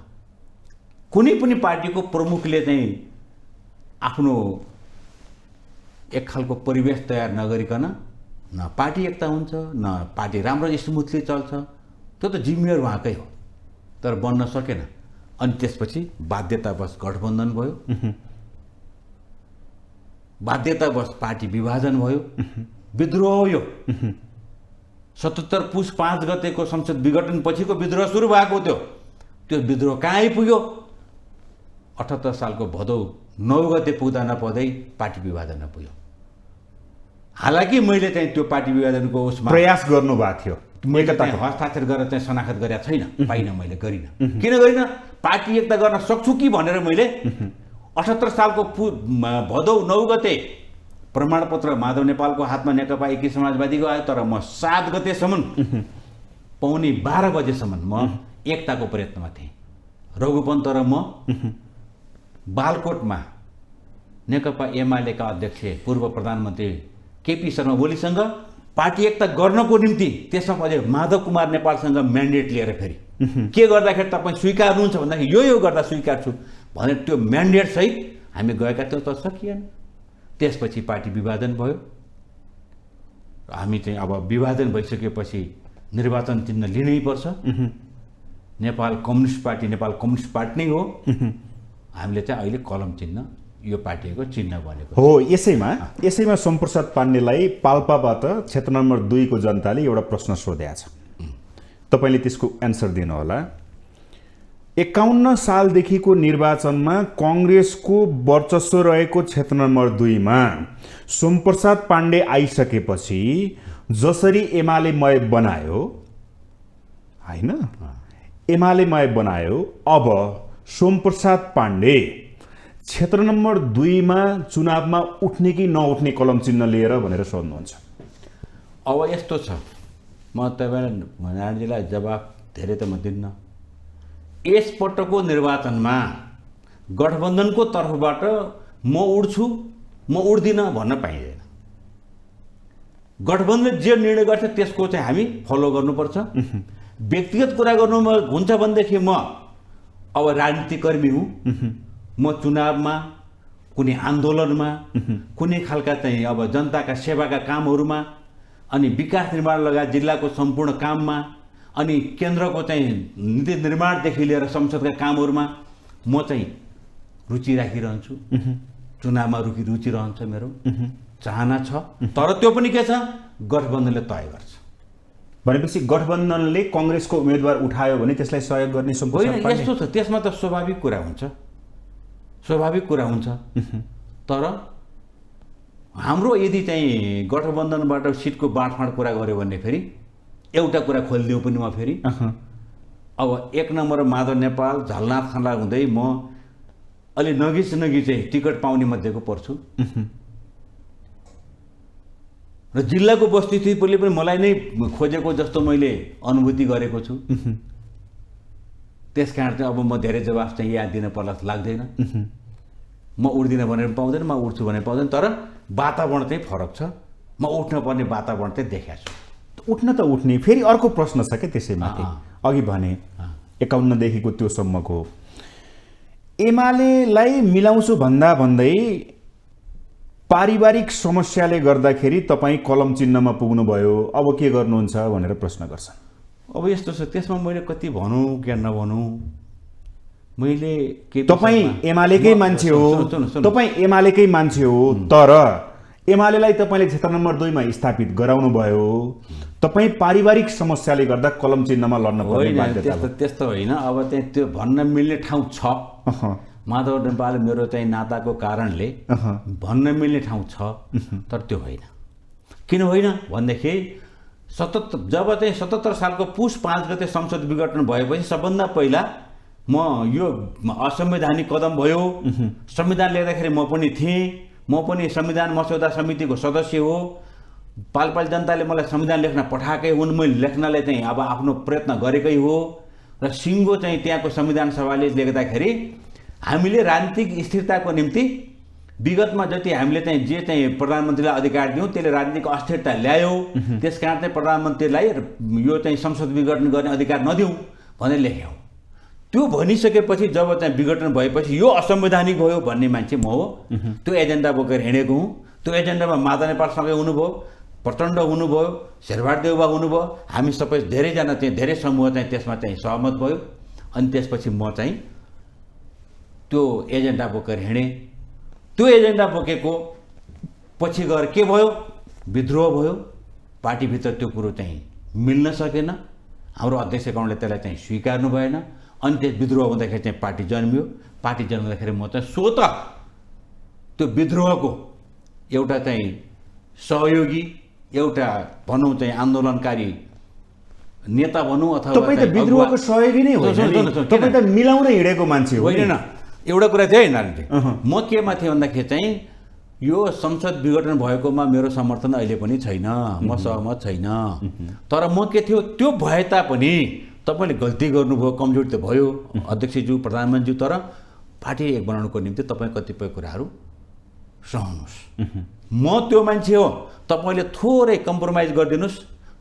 कुनै पनि पार्टीको प्रमुखले चाहिँ आफ्नो एक खालको परिवेश तयार नगरिकन न पार्टी एकता हुन्छ, न पार्टी राम्रो स्मुथली चल्छ। त्यो त जिम्मेवार उहाँकै हो, तर बन्न सकेन। अनि त्यसपछि बाध्यतावश गठबन्धन भयो, बाध्यतावश पार्टी विभाजन भयो, विद्रोह हो यो। 77 पुस 5 गतेको संसद विघटन पछिको विद्रोह सुरु भएको थियो। त्यो विद्रोह कहाँ आइपुग्यो? 78 सालको भदौ 9 गते पुग्दा नपुग्दै पार्टी विभाजन पुग्यो। हालाकि मैले चाहिँ त्यो पार्टी विभाजनको उसमा प्रयास गर्नु भएको थियो, मैले चाहिँ हस्ताक्षर गरेर चाहिँ शनाखत गरेका छैन, पाइनँ, मैले गरिनँ। किन गरिनँ? पार्टी एकता गर्न सक्छु कि भनेर मैले 78 सालको भदौ 9 गते प्रमाणपत्र माधव नेपालको हातमा नेकपा एकी समाजवादीको आयो, तर म 7 गतेसम्म पौने 12 बजेसम्म म एकताको प्रयत्नमा थिएँ। रघुपन्त र म बालकोटमा नेकपा एमालेका अध्यक्ष पूर्व प्रधानमन्त्री केपी शर्मा ओलीसँग पार्टी एकता गर्नको निम्ति त्यसमा मैले माधव कुमार नेपालसँग म्यान्डेट लिएर फेरि के गर्दाखेरि तपाईँ स्वीकार्नुहुन्छ भन्दाखेरि यो गर्दा स्वीकार्छु भनेर त्यो म्यान्डेट सहित हामी गएका थियौँ, तर सकिएन। त्यसपछि पार्टी विभाजन भयो। हामी चाहिँ अब विभाजन भइसकेपछि निर्वाचन चिन्ह लिनै पर्छ। नेपाल कम्युनिस्ट पार्टी नै हो। हामीले चाहिँ अहिले कलम चिन्ह यो पार्टीको चिन्ह बनेको हो। यसैमा सोमप्रसाद पाण्डेलाई पाल्पाबाट क्षेत्र नम्बर 2 को जनताले एउटा प्रश्न सोधेको छ, तपाईँले त्यसको एन्सर दिनुहोला। 51 सालदेखिको निर्वाचनमा कङ्ग्रेसको वर्चस्व रहेको क्षेत्र नम्बर 2 मा सोमप्रसाद पाण्डे आइसकेपछि जसरी एमालेमय बनायो हैन, एमालेमय बनायो, अब सोमप्रसाद पाण्डे क्षेत्र नम्बर 2 मा चुनावमा उठ्ने कि नउठ्ने कलम चिन्ह लिएर भनेर सोध्नुहुन्छ। अब यस्तो छ, म तपाईलाई नारायणजीलाई जवाफ धेरै त म दिन्न। यसपटकको निर्वाचनमा गठबन्धनको तर्फबाट म उड्छु म उड्दिनँ भन्न पाइँदैन। गठबन्धनले जे निर्णय गर्छ त्यसको चाहिँ हामी फलो गर्नुपर्छ। व्यक्तिगत कुरा गर्नुमा हुन्छ भनेदेखि म अब राजनीतिकर्मी हुँ, म चुनावमा, कुनै आन्दोलनमा, कुनै खालका चाहिँ अब जनताका सेवाका कामहरूमा, अनि विकास निर्माण लगायत जिल्लाको सम्पूर्ण काममा, अनि केन्द्रको चाहिँ नीति निर्माणदेखि लिएर संसदका कामहरूमा म चाहिँ रुचि राखिरहन्छु। चुनावमा रुचि रहन्छ, मेरो चाहना छ। तर त्यो पनि के छ, गठबन्धनले तय गर्छ। भनेपछि गठबन्धनले कङ्ग्रेसको उम्मेदवार उठायो भने त्यसलाई सहयोग गर्ने होइन, यस्तो छ, त्यसमा त स्वाभाविक कुरा हुन्छ। तर हाम्रो यदि चाहिँ गठबन्धनबाट सिटको बाँडफाँड कुरा गऱ्यो भने फेरि एउटा कुरा खोलिदिउँ पनि म फेरि। अब 1 नम्बर माधव नेपाल, झलनाथ खनाल हुँदै म अलि नगी चाहिँ टिकट पाउने मध्येको पर्छु। र जिल्लाको वस्तुस्थितिले पनि मलाई नै खोजेको जस्तो मैले अनुभूति गरेको छु। त्यस कारण चाहिँ अब म धेरै जवाफ चाहिँ याद दिन पर्ला जस्तो लाग्दैन। म उड्दिनँ भनेर पाउँदैन, म उड्छु भनेर पाउँदैन, तर वातावरण चाहिँ फरक छ। म उठ्न पर्ने वातावरण चाहिँ देखाएको छु। उठ्न त उठ्ने। फेरि अर्को प्रश्न छ क्या त्यसैमाथि, अघि भने 51 देखिको त्यो सम्मको एमालेलाई मिलाउँछु भन्दै पारिवारिक समस्याले गर्दाखेरि तपाईँ कलम चिन्हमा पुग्नुभयो, अब के गर्नुहुन्छ भनेर प्रश्न गर्छन्। अब यस्तो छ, त्यसमा मैले कति भनौँ क्या नभनौँ, मैले के तपाईँ एमालेकै मान्छे हो, तपाईँ एमालेकै मान्छे हो, तर एमालेलाई तपाईँले क्षेत्र नम्बर 2 मा स्थापित गराउनु भयो, तपाईँ पारिवारिक समस्याले गर्दा कलम चिन्हमा लड्न पर्ने बाध्यता होइन। त्यस्तो होइन, अब चाहिँ त्यो भन्न मिल्ने ठाउँ छ। माधव नेपाल मेरो चाहिँ नाताको कारणले भन्न मिल्ने ठाउँ छ, तर त्यो होइन। किन होइन भनेदेखि जब चाहिँ 77 सालको पुस 5 गते संसद विघटन भएपछि सबभन्दा पहिला म यो असंवैधानिक कदम भयो, संविधान लेख्दाखेरि म पनि थिएँ, म पनि संविधान मस्यौदा समितिको सदस्य हो, पालपाल जनताले मलाई संविधान लेख्न पठाएकै हुन्, मैले लेख्नलाई चाहिँ अब आफ्नो प्रयत्न गरेकै हो। र सिङ्गो चाहिँ त्यहाँको संविधान सभाले लेख्दाखेरि हामीले राजनीतिक स्थिरताको निम्ति विगतमा जति हामीले चाहिँ जे चाहिँ प्रधानमन्त्रीलाई अधिकार दियौँ त्यसले राजनीतिक अस्थिरता ल्यायो, त्यसकारण चाहिँ प्रधानमन्त्रीलाई यो चाहिँ संसद विघटन गर्ने अधिकार नदिउँ भनेर लेख्यौँ। त्यो भनिसकेपछि जब चाहिँ विघटन भएपछि यो असंवैधानिक भयो भन्ने मान्छे म हो। त्यो एजेन्डा बोकेर हिँडेको हुँ। त्यो एजेन्डामा माधव नेपालसँगै हुनुभयो, प्रचण्ड हुनुभयो, शेरबहादुर देउवा हुनुभयो, हामी सबै धेरैजना चाहिँ धेरै समूह चाहिँ त्यसमा चाहिँ सहमत भयो। अनि त्यसपछि म चाहिँ त्यो एजेन्डा बोकेर हिँडेँ। त्यो एजेन्डा बोकेको पछि गएर के भयो, विद्रोह भयो। पार्टीभित्र त्यो कुरो चाहिँ मिल्न सकेन, हाम्रो अध्यक्ष गणले त्यसलाई चाहिँ स्वीकार्नु भएन। अनि त्यस विद्रोह हुँदाखेरि चाहिँ पार्टी जन्मियो। पार्टी जन्मिँदाखेरि म चाहिँ स्वतः त्यो विद्रोहको एउटा चाहिँ सहयोगी, एउटा भनौँ चाहिँ आन्दोलनकारी नेता भनौँ अथवा तपाईँ त विद्रोहको सहयोगी नै होइन, तपाईँ त मिलाउन हिँडेको मान्छे हो। होइन, एउटा कुरा चाहिँ नारायणजी, म केमा थिएँ भन्दाखेरि चाहिँ यो संसद विघटन भएकोमा मेरो समर्थन अहिले पनि छैन, म सहमत छैन। तर म के थियो, त्यो भए तापनि तपाईँले गल्ती गर्नुभयो, कमजोरी त भयो अध्यक्षज्यू, प्रधानमन्त्रीज्यू, तर पार्टी एक बनाउनुको निम्ति तपाईँ कतिपय कुराहरू सहनुहोस्। म त्यो मान्छे हो, तपाईँले थोरै कम्प्रोमाइज गरिदिनुहोस्,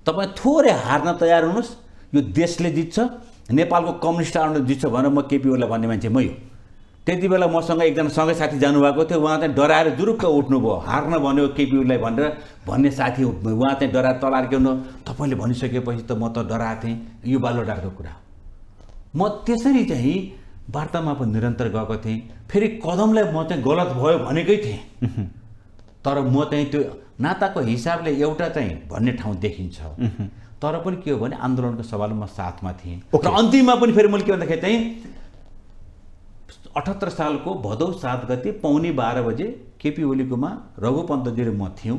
तपाईँ थोरै हार्न तयार हुनुहोस्, यो देशले जित्छ, नेपालको कम्युनिस्ट आन्दोलन जित्छ भनेर म केपी ओलीलाई भन्ने मान्छे मै हो। त्यति बेला मसँग एकजना सँगै साथी जानुभएको थियो, उहाँ चाहिँ डराएर जुरुक्क उठ्नुभयो, हार्न भन्यो केपी ओलीलाई भनेर भन्ने साथी, उहाँ चाहिँ डराएर तलाएर के हुनु, तपाईँले भनिसकेपछि त म त डराएको थिएँ, यो बालो डाक्दो कुरा हो। म त्यसरी चाहिँ वार्तामा पनि निरन्तर गएको थिएँ। फेरि कदमलाई म चाहिँ गलत भयो भनेकै थिएँ, तर म चाहिँ त्यो नाताको हिसाबले एउटा चाहिँ भन्ने ठाउँ देखिन्छ। तर पनि के हो भने आन्दोलनको सवालमा म साथमा थिएँ। र अन्तिममा पनि फेरि मैले के भन्दाखेरि चाहिँ 78 सालको भदौ 7 गते पौने 12 बजे केपी ओलीकोमा रघुपन्तजी र म थियौँ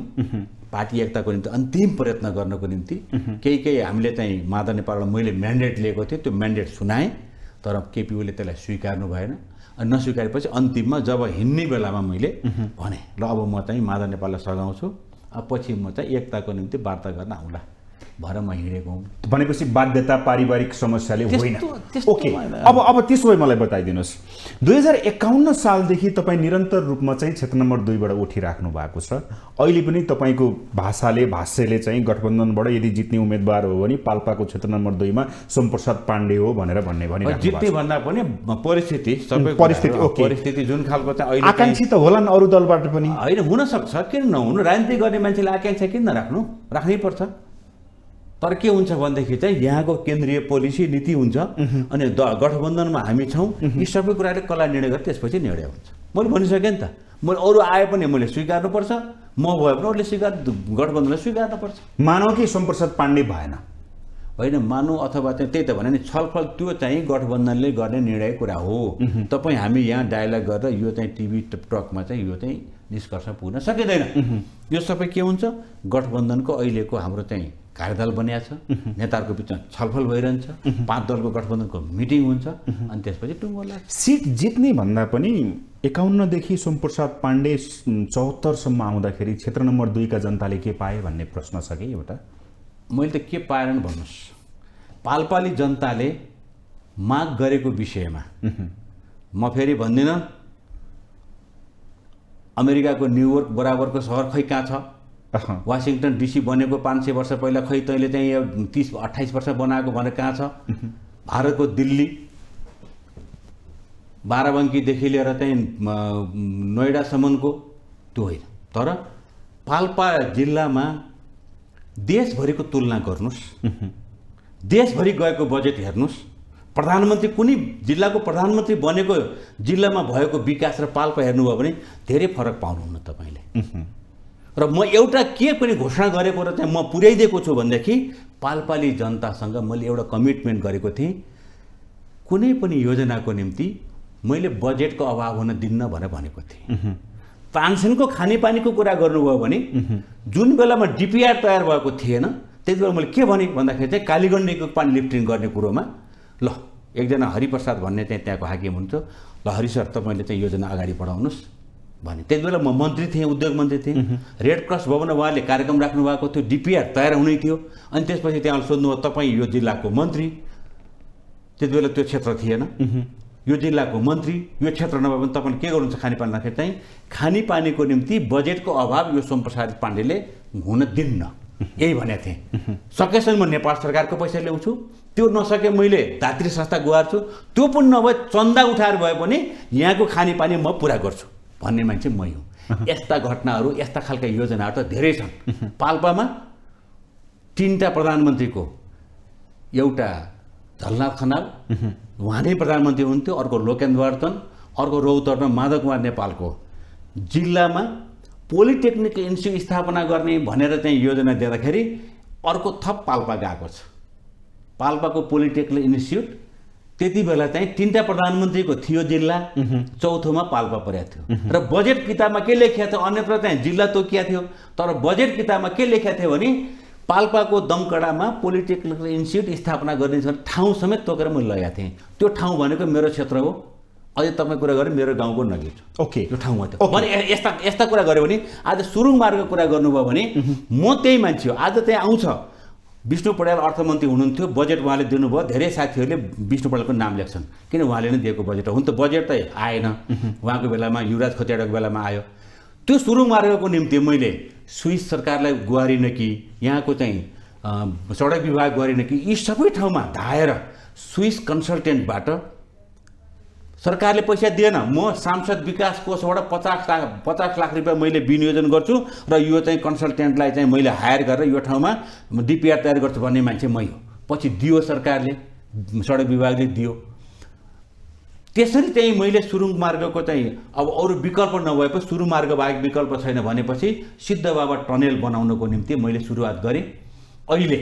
पार्टी एकताको निम्ति अन्तिम प्रयत्न गर्नको निम्ति। केही हामीले चाहिँ माधव नेपाललाई मैले म्यान्डेट लिएको थिएँ, त्यो म्यान्डेट सुनाएँ, तर केपी ओलीले त्यसलाई स्वीकार्नु भएन। अनि नस्वीकारेपछि अन्तिममा जब हिँड्ने बेलामा मैले भने ल अब म चाहिँ माधव नेपाललाई सघाउँछु, अब पछि म चाहिँ एकताको निम्ति वार्ता गर्न आउँला भएर म हिँडेको हुँ। भनेपछि बाध्यता पारिवारिक समस्याले होइन। ओके, अब त्यसो भए मलाई बताइदिनुहोस्, 2051 सालदेखि तपाईँ निरन्तर रूपमा चाहिँ क्षेत्र नम्बर 2 बाट उठिराख्नु भएको छ। अहिले पनि तपाईँको भाष्यले चाहिँ गठबन्धनबाट यदि जित्ने उम्मेदवार हो भने पाल्पाको क्षेत्र नम्बर 2 मा सोमप्रसाद पाण्डे हो भनेर भनिराख्नु भएको छ। जित्ने भन्दा पनि परिस्थिति परिस्थिति जुन खालको चाहिँ अहिले आकांक्षी त होलान् अरू दलबाट पनि। होइन, हुनसक्छ, किन नहुनु, राजनीति गर्ने मान्छेले आकांक्षा किन नराख्नु, राख्नै पर्छ। तर के हुन्छ भनेदेखि चाहिँ यहाँको केन्द्रीय पोलिसी नीति हुन्छ, अनि गठबन्धनमा हामी छौँ, यी सबै कुराले कला निर्णय गरेर त्यसपछि निर्णय हुन्छ। मैले भनिसकेँ नि त, मैले अरू आए पनि मैले स्वीकार्नुपर्छ, म भए पनि अरूले गठबन्धनलाई स्वीकार्नुपर्छ। मानव कि सोमप्रसाद पाण्डे भएन, होइन मानु अथवा चाहिँ त्यही त भने नि छलफल त्यो चाहिँ गठबन्धनले गर्ने निर्णय कुरा हो। तपाईँ हामी यहाँ डायलग गरेर यो चाहिँ टिभी टकमा चाहिँ यो चाहिँ निष्कर्ष पुग्न सकिँदैन। यो सबै के हुन्छ, गठबन्धनको अहिलेको हाम्रो चाहिँ कार्यदल बनिएको छ, नेताहरूको बिचमा छलफल भइरहन्छ, 5 दलको गठबन्धनको मिटिङ हुन्छ, अनि त्यसपछि टुङ्गो लाग्छ। सिट जित्ने भन्दा पनि 51 देखि सोमप्रसाद पाण्डे 74 सम्म आउँदाखेरि क्षेत्र नम्बर 2 का जनताले के पाए भन्ने प्रश्न छ कि एउटा। मैले त के पाएन भन्नुहोस्, पाल्पाली जनताले माग गरेको विषयमा म फेरि भन्दिनँ, अमेरिकाको न्युयोर्क बराबरको सहर खै कहाँ छ, वासिङटन डिसी बनेको 500 वर्ष पहिला खै तैँले चाहिँ 30-28 वर्ष बनाएको भनेर कहाँ छ। भारतको दिल्ली, बाराबङ्कीदेखि लिएर चाहिँ नोइडासम्मको त्यो होइन। तर पाल्पा जिल्लामा देशभरिको तुलना गर्नुहोस्, देशभरि गएको बजेट हेर्नुहोस्, प्रधानमन्त्री कुनै जिल्लाको प्रधानमन्त्री बनेको जिल्लामा भएको विकास र पाल्पा हेर्नुभयो भने धेरै फरक पाउनुहुन्न तपाईँले। र म एउटा के पनि घोषणा गरेको र चाहिँ म पुर्याइदिएको छु भनेदेखि पाल्पाली जनतासँग मैले एउटा कमिटमेन्ट गरेको थिएँ, कुनै पनि योजनाको निम्ति मैले बजेटको अभाव हुन दिन्न भनेर भनेको थिएँ। पेन्सनको खानेपानीको कुरा गर्नुभयो भने जुन बेलामा डिपिआर तयार भएको थिएन त्यति बेला मैले के भने भन्दाखेरि चाहिँ कालीगण्डीको पानी लिफ्टिङ गर्ने कुरोमा ल एकजना हरिप्रसाद भन्ने चाहिँ त्यहाँको हाकिम हुन्थ्यो, ल हरि सर तपाईँले चाहिँ योजना अगाडि बढाउनुहोस् भने। त्यति बेला म मन्त्री थिएँ, उद्योग मन्त्री थिएँ। रेड क्रस भवनमा उहाँले कार्यक्रम राख्नु भएको थियो, डिपिआर तयार हुनै थियो। अनि त्यसपछि त्यहाँ सोध्नुभयो तपाईँ यो जिल्लाको मन्त्री, त्यति बेला त्यो क्षेत्र थिएन, यो जिल्लाको मन्त्री, यो क्षेत्र नभए पनि तपाईँले के गर्नुहुन्छ खानेपानी राखेर चाहिँ खानेपानीको निम्ति बजेटको अभाव यो सोमप्रसाद पाण्डेले हुन दिन्न, यही भनेको थिएँ। सकेसम्म म नेपाल सरकारको पैसा ल्याउँछु, त्यो नसके मैले दात्री संस्था गुहार्छु, त्यो पनि नभए चन्दा उठाएर भए पनि यहाँको खानेपानी म पुरा गर्छु भन्ने मान्छे मै हुँ। यस्ता घटनाहरू, यस्ता खालका योजनाहरू त धेरै छन्। पाल्पामा 3टा प्रधानमन्त्रीको, एउटा झलनाथ खनाल उहाँ नै प्रधानमन्त्री हुन्थ्यो, अर्को लोकेन्द्र वर्धन, अर्को रौतहटमा माधव कुमार नेपालको जिल्लामा पोलिटेक्निक इन्स्टिट्युट स्थापना गर्ने भनेर चाहिँ योजना दिँदाखेरि अर्को थप पाल्पा गएको छ। पाल्पाको पोलिटेक्निक इन्स्टिट्युट त्यति बेला चाहिँ 3टा प्रधानमन्त्रीको थियो जिल्ला, चौथोमा पाल्पा परेको थियो। र बजेट किताबमा के लेखिएको थियो, अन्यत्र चाहिँ जिल्ला तोकिया थियो, तर बजेट किताबमा के लेखिएको थियो भने पाल्पाको दमकडामा पोलिटेक्निक इन्स्टिट्युट स्थापना गर्ने ठाउँ समेत तोकेर मैले लगाएको थिएँ। त्यो ठाउँ भनेको मेरो क्षेत्र हो, अझै तपाईँ कुरा गरेँ मेरो गाउँको नजिक। ओके, त्यो ठाउँमा थियो भने यस्ता कुरा गऱ्यो भने आज सुरुङ मार्गको कुरा गर्नुभयो भने म त्यही मान्छे हो। आज त्यहाँ आउँछ विष्णु पौडेल अर्थमन्त्री हुनुहुन्थ्यो, बजेट उहाँले दिनुभयो, धेरै साथीहरूले विष्णु पौडेलको नाम लेख्छन् किन उहाँले नै दिएको बजेट हो। हुन त बजेट त आएन, उहाँको बेलामा युवराज खोटियाडाको बेलामा आयो। त्यो सुरुङ मार्गको निम्ति मैले स्विस सरकारलाई गुहारिन कि यहाँको चाहिँ सडक विभाग गुहारिन कि यी सबै ठाउँमा धाएर स्विस कन्सल्टेन्टबाट सरकारले पैसा दिएन, म सांसद विकास कोषबाट 50 लाख रुपियाँ मैले विनियोजन गर्छु र यो चाहिँ कन्सल्टेन्टलाई चाहिँ मैले हायर गरेर यो ठाउँमा डिपिआर तयार गर्छु भन्ने मान्छे मै हो। पछि दियो सरकारले, सडक विभागले दियो। त्यसरी चाहिँ मैले सुरुङ मार्गको चाहिँ अब अरू विकल्प नभएपछि सुरुङ मार्ग बाहेक विकल्प छैन भनेपछि सिद्ध बाबा टनेल बनाउनको निम्ति मैले सुरुवात गरेँ। अहिले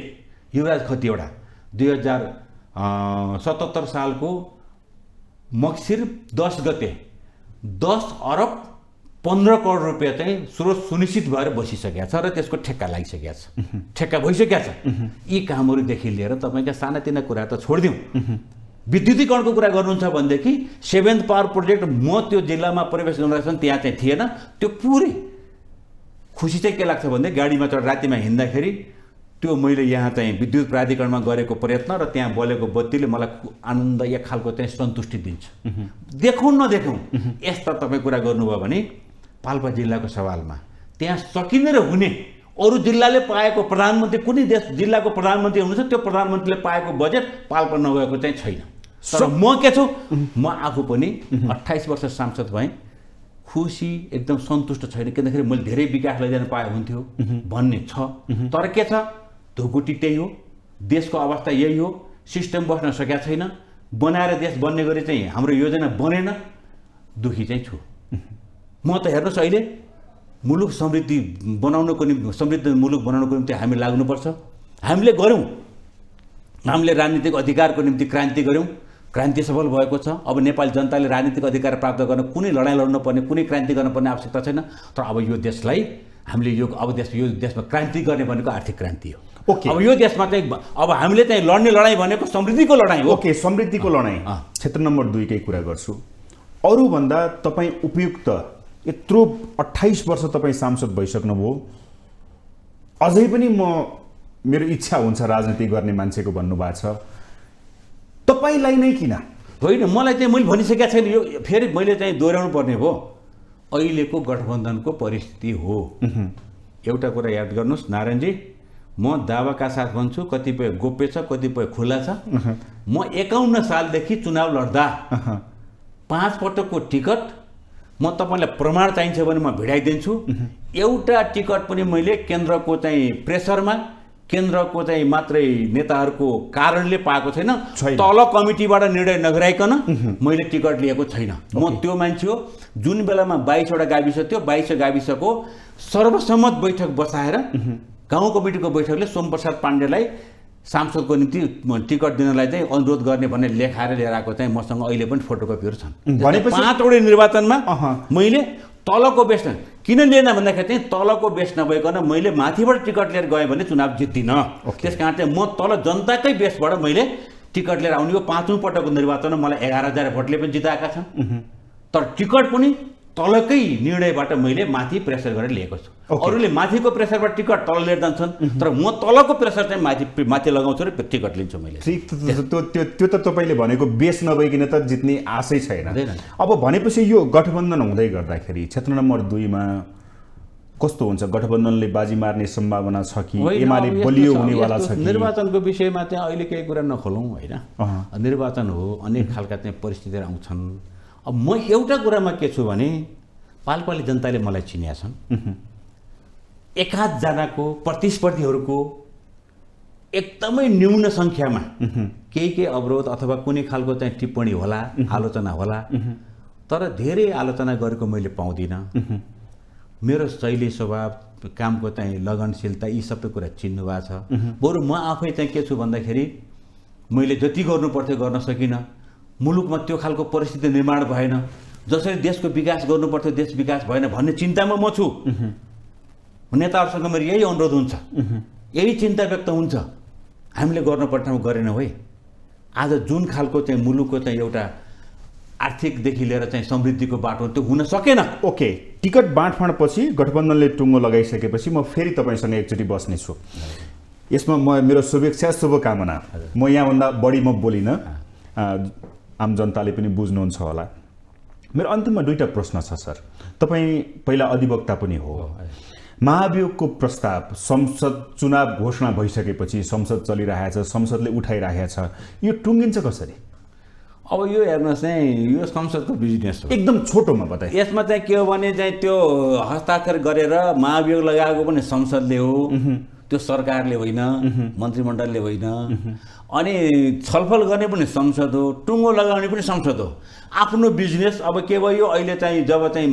युवराज खतिवडा 2077 सालको मक्सिर 10 गते 10 अरब 15 करोड रुपियाँ चाहिँ स्रोत सुनिश्चित भएर बसिसकेको छ र त्यसको ठेक्का लागिसकेको छ, ठेक्का भइसकेको छ। यी कामहरूदेखि लिएर तपाईँका सानातिना कुरा त छोडिदिउँ, विद्युतीकरणको कुरा गर्नुहुन्छ भनेदेखि 7th पावर प्रोजेक्ट म त्यो जिल्लामा प्रवेश गर्दाखेरि त्यहाँ चाहिँ थिएन। त्यो पुरै खुसी चाहिँ के लाग्छ भने गाडीमा चढेर रातिमा हिँड्दाखेरि त्यो मैले यहाँ चाहिँ विद्युत प्राधिकरणमा गरेको प्रयत्न र त्यहाँ बलेको बत्तीले मलाई आनन्द एक खालको चाहिँ सन्तुष्टि दिन्छ। देखौँ नदेखौँ यस्ता तपाईँ कुरा गर्नुभयो भने पाल्पा जिल्लाको सवालमा त्यहाँ सकिने र हुने अरू जिल्लाले पाएको प्रधानमन्त्री कुनै देश जिल्लाको प्रधानमन्त्री हुनुहुन्छ त्यो प्रधानमन्त्रीले पाएको बजेट पाल्पा नभएको चाहिँ छैन। तर म के छु, म आफू पनि 28 वर्ष सांसद भएँ, खुसी एकदम सन्तुष्ट छैन किनखेरि मैले धेरै विकास लैजान पाए हुन्थ्यो भन्ने छ। तर के छ, धुकुटी त्यही हो, देशको अवस्था यही हो, सिस्टम बस्न सकेका छैन, बनाएर देश बन्ने गरी चाहिँ हाम्रो योजना बनेन, दुखी चाहिँ छु म त। हेर्नुहोस् अहिले मुलुक समृद्धि बनाउनको निम्ति, समृद्ध मुलुक बनाउनको निम्ति हामी लाग्नुपर्छ। हामीले गऱ्यौँ, हामीले राजनीतिक अधिकारको निम्ति क्रान्ति गऱ्यौँ, क्रान्ति सफल भएको छ। अब नेपाली जनताले राजनीतिक अधिकार प्राप्त गर्न कुनै लडाइँ लड्नुपर्ने, कुनै क्रान्ति गर्नुपर्ने आवश्यकता छैन। तर अब यो देशलाई हामीले यो देशमा क्रान्ति गर्ने भनेको आर्थिक क्रान्ति हो। ओके, अब यो देशमा चाहिँ अब हामीले चाहिँ लड्ने लडाइँ भनेको समृद्धिको लडाइँ हो। ओके, समृद्धिको लडाइँ। क्षेत्र नम्बर 2 कै कुरा गर्छु। अरूभन्दा तपाईँ उपयुक्त, यत्रो 28 वर्ष तपाईँ सांसद भइसक्नुभयो, अझै पनि मेरो इच्छा हुन्छ राजनीति गर्ने मान्छेको भन्नुभएको छ, तपाईँलाई नै किन? होइन, मलाई चाहिँ मैले भनिसकेको छैन, यो फेरि मैले चाहिँ दोहोऱ्याउनु पर्ने भयो। अहिलेको गठबन्धनको परिस्थिति हो। एउटा कुरा याद गर्नुहोस् नारायणजी, म दावाका साथ भन्छु, कतिपय गोप्य छ, कतिपय खुला छ। म 51 सालदेखि चुनाव लड्दा 5 पटकको टिकट म तपाईँलाई प्रमाण चाहिन्छ भने म भिडाइदिन्छु। एउटा टिकट पनि मैले केन्द्रको चाहिँ प्रेसरमा, केन्द्रको चाहिँ मात्रै नेताहरूको कारणले पाएको छैन। तल कमिटीबाट निर्णय नगराइकन मैले टिकट लिएको छैन। म त्यो मान्छे हो। जुन बेलामा 22वटा गाविस थियो, 22 गाविसको सर्वसम्मत बैठक बसाएर गाउँ कमिटीको बैठकले सोमप्रसाद पाण्डेलाई सांसदको निम्ति टिकट दिनलाई चाहिँ अनुरोध गर्ने भन्ने लेखाएर लिएर आएको चाहिँ मसँग अहिले पनि फोटोकपीहरू छन्। भनेपछि 5वटा निर्वाचनमा मैले तलको बेस किन लिएन भन्दाखेरि चाहिँ तलको बेस नभइकन मैले माथिबाट टिकट लिएर गएँ भने चुनाव जित्दिनँ। त्यस कारण चाहिँ म तल जनताकै बेसबाट मैले टिकट लिएर आउने हो। 5औं पटकको निर्वाचनमा मलाई 11,000 भोटले पनि जिताएका छन्। तर टिकट पनि तलकै निर्णयबाट मैले माथि प्रेसर गरेर लिएको छु। अरूले माथिको प्रेसरबाट टिकट तल लिएर जान्छन्, तर म तलको प्रेसर चाहिँ माथि लगाउँछु र टिकट लिन्छु मैले। त्यो त तपाईँले भनेको बेस नभइकन त जित्ने आशै छैन। अब भनेपछि यो गठबन्धन हुँदै गर्दाखेरि क्षेत्र नम्बर 2मा कस्तो हुन्छ? गठबन्धनले बाजी मार्ने सम्भावना छ कि एमाले बलियो हुनेवाला छ कि? निर्वाचनको विषयमा चाहिँ अहिले केही कुरा नखोलौँ होइन। निर्वाचन हो, अनेक खालका चाहिँ परिस्थितिहरू आउँछन्। अब म एउटा कुरामा के छु भने पाल्पाले जनताले मलाई चिनेका छन्। एकाधजनाको प्रतिस्पर्धीहरूको एकदमै न्यून सङ्ख्यामा केही अवरोध अथवा कुनै खालको चाहिँ टिप्पणी होला, आलोचना होला, तर धेरै आलोचना गरेको मैले पाउँदिनँ। मेरो शैली, स्वभाव, कामको चाहिँ लगनशीलता यी सबै कुरा चिन्नु भएको छ। बरु म आफै चाहिँ के छु भन्दाखेरि मैले जति गर्नुपर्थ्यो गर्न सकिनँ। मुलुकमा त्यो खालको परिस्थिति निर्माण भएन। जसरी देशको विकास गर्नुपर्थ्यो देश विकास भएन भन्ने चिन्तामा म छु। नेताहरूसँग मेरो यही अनुरोध हुन्छ, यही चिन्ता व्यक्त हुन्छ। हामीले गर्नुपर्ने ठाउँमा गरेनौँ है। आज जुन खालको चाहिँ मुलुकको चाहिँ एउटा आर्थिकदेखि लिएर चाहिँ समृद्धिको बाटो त्यो हुन सकेन। ओके, टिकट बाँडफाँडपछि गठबन्धनले टुङ्गो लगाइसकेपछि म फेरि तपाईँसँग एकचोटि बस्नेछु। यसमा म मेरो शुभेच्छा, शुभकामना। म यहाँभन्दा बढी म बोलिनँ, आम जनताले पनि बुझ्नुहुन्छ होला। मेरो अन्तिममा 2टा प्रश्न छ सर। तपाईँ पहिला अधिवक्ता पनि हो। महाभियोगको प्रस्ताव संसद चुनाव घोषणा भइसकेपछि संसद चलिरहेछ, संसदले उठाइरहेको छ, यो टुङ्गिन्छ कसरी? अब यो हेर्नुहोस् है, यो संसदको बिजनेस हो। एकदम छोटोमा बताए। यसमा चाहिँ के हो भने चाहिँ त्यो हस्ताक्षर गरेर महाभियोग लगाएको पनि संसदले हो, त्यो सरकारले होइन, मन्त्रीमण्डलले होइन। अनि छलफल गर्ने पनि संसद हो, टुङ्गो लगाउने पनि संसद हो। आफ्नो बिजनेस अब के भयो, अहिले चाहिँ जब चाहिँ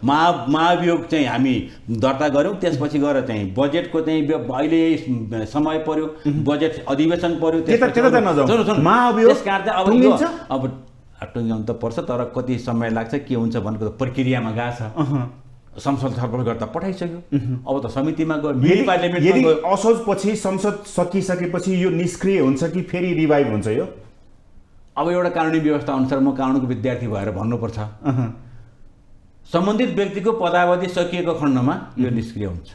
महाभियोग चाहिँ हामी दर्ता गऱ्यौँ, त्यसपछि गएर चाहिँ बजेटको चाहिँ अहिले समय पर्यो, बजेट अधिवेशन पर्यो, त्यस कारण अब टुङ्ग्याउनु त पर्छ, तर कति समय लाग्छ के हुन्छ भनेको प्रक्रियामा गएको छ। संसद छलफल गर्दा पठाइसक्यो। अब त समितिमा गयो, मिनी पार्लियामेन्टमा गयो। असोजपछि संसद सकिसकेपछि यो निष्क्रिय हुन्छ कि फेरि रिभाइभ हुन्छ? यो अब एउटा कानुनी व्यवस्था अनुसार म कानुनको विद्यार्थी भएर भन्नुपर्छ, सम्बन्धित व्यक्तिको पदावधि सकिएको खण्डमा यो निष्क्रिय हुन्छ।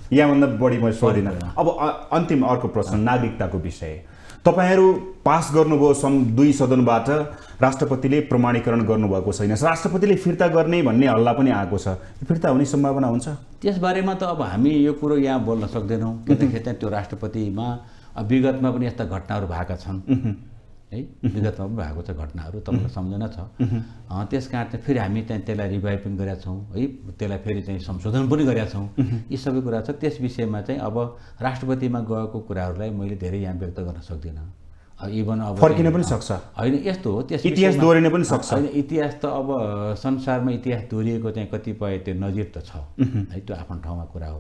यहाँभन्दा बढी म सोधिनँ। अब अन्तिम अर्को प्रश्न, नागरिकताको विषय। तपाईहरू पास गर्नुभयो 2 सदनबाट, राष्ट्रपतिले प्रमाणीकरण गर्नुभएको छैन। राष्ट्रपतिले फिर्ता गर्ने भन्ने हल्ला पनि आएको छ। फिर्ता हुने सम्भावना हुन्छ? त्यसबारेमा त अब हामी यो कुरो यहाँ बोल्न सक्दैनौँ, किनकि चाहिँ त्यो राष्ट्रपतिमा विगतमा पनि यस्ता घटनाहरू भएका छन् है। विगतमा पनि भएको छ घटनाहरू, तपाईँलाई सम्झना छ। त्यस कारण चाहिँ फेरि हामी चाहिँ त्यसलाई रिभाइभ पनि गरेका छौँ है, त्यसलाई फेरि चाहिँ संशोधन पनि गरेका छौँ। यी सबै कुरा छ। त्यस विषयमा चाहिँ अब राष्ट्रपतिमा गएको कुराहरूलाई मैले धेरै यहाँ व्यक्त गर्न सक्दिनँ। इभन अब फर्किन पनि सक्छ होइन, यस्तो हो। त्यस इतिहास दोहोरिन पनि सक्छ होइन। इतिहास त अब संसारमा इतिहास दोहोरिएको चाहिँ कतिपय त्यो नजिर त छ है, त्यो आफ्नो ठाउँमा कुरा हो।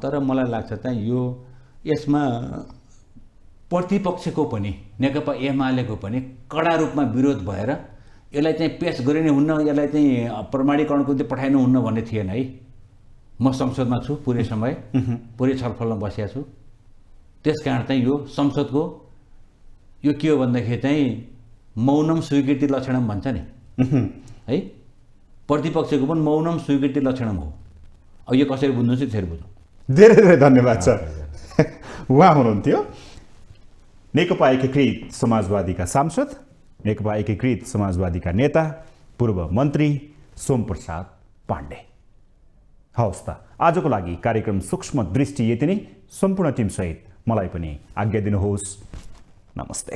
तर मलाई लाग्छ चाहिँ यो यसमा प्रतिपक्षको पनि नेकपा एमालेको पनि कडा रूपमा विरोध भएर यसलाई चाहिँ पेश गरिने हुन्न, यसलाई चाहिँ प्रमाणीकरणको निम्ति पठाइनु हुन्न भन्ने थिएन है। म संसदमा छु, पुरै समय पुरै छलफलमा बसेको छु। त्यस कारण चाहिँ यो संसदको यो के हो भन्दाखेरि चाहिँ मौनम स्वीकृति लक्षणम भन्छ नि है, प्रतिपक्षको पनि मौनम स्वीकृति लक्षणम हो। अब यो कसरी बुझ्नुहोस् त्यसरी बुझौँ। धेरै धेरै धन्यवाद सर। उहाँ हुनुहुन्थ्यो नेकपा एकीकृत समाजवादीका सांसद, नेकपा एकीकृत समाजवादीका नेता, पूर्व मन्त्री सोमप्रसाद पाण्डे। हवस् त, आजको लागि कार्यक्रम सूक्ष्म दृष्टि यति नै। सम्पूर्ण टिमसहित मलाई पनि आज्ञा दिनुहोस्। नमस्ते।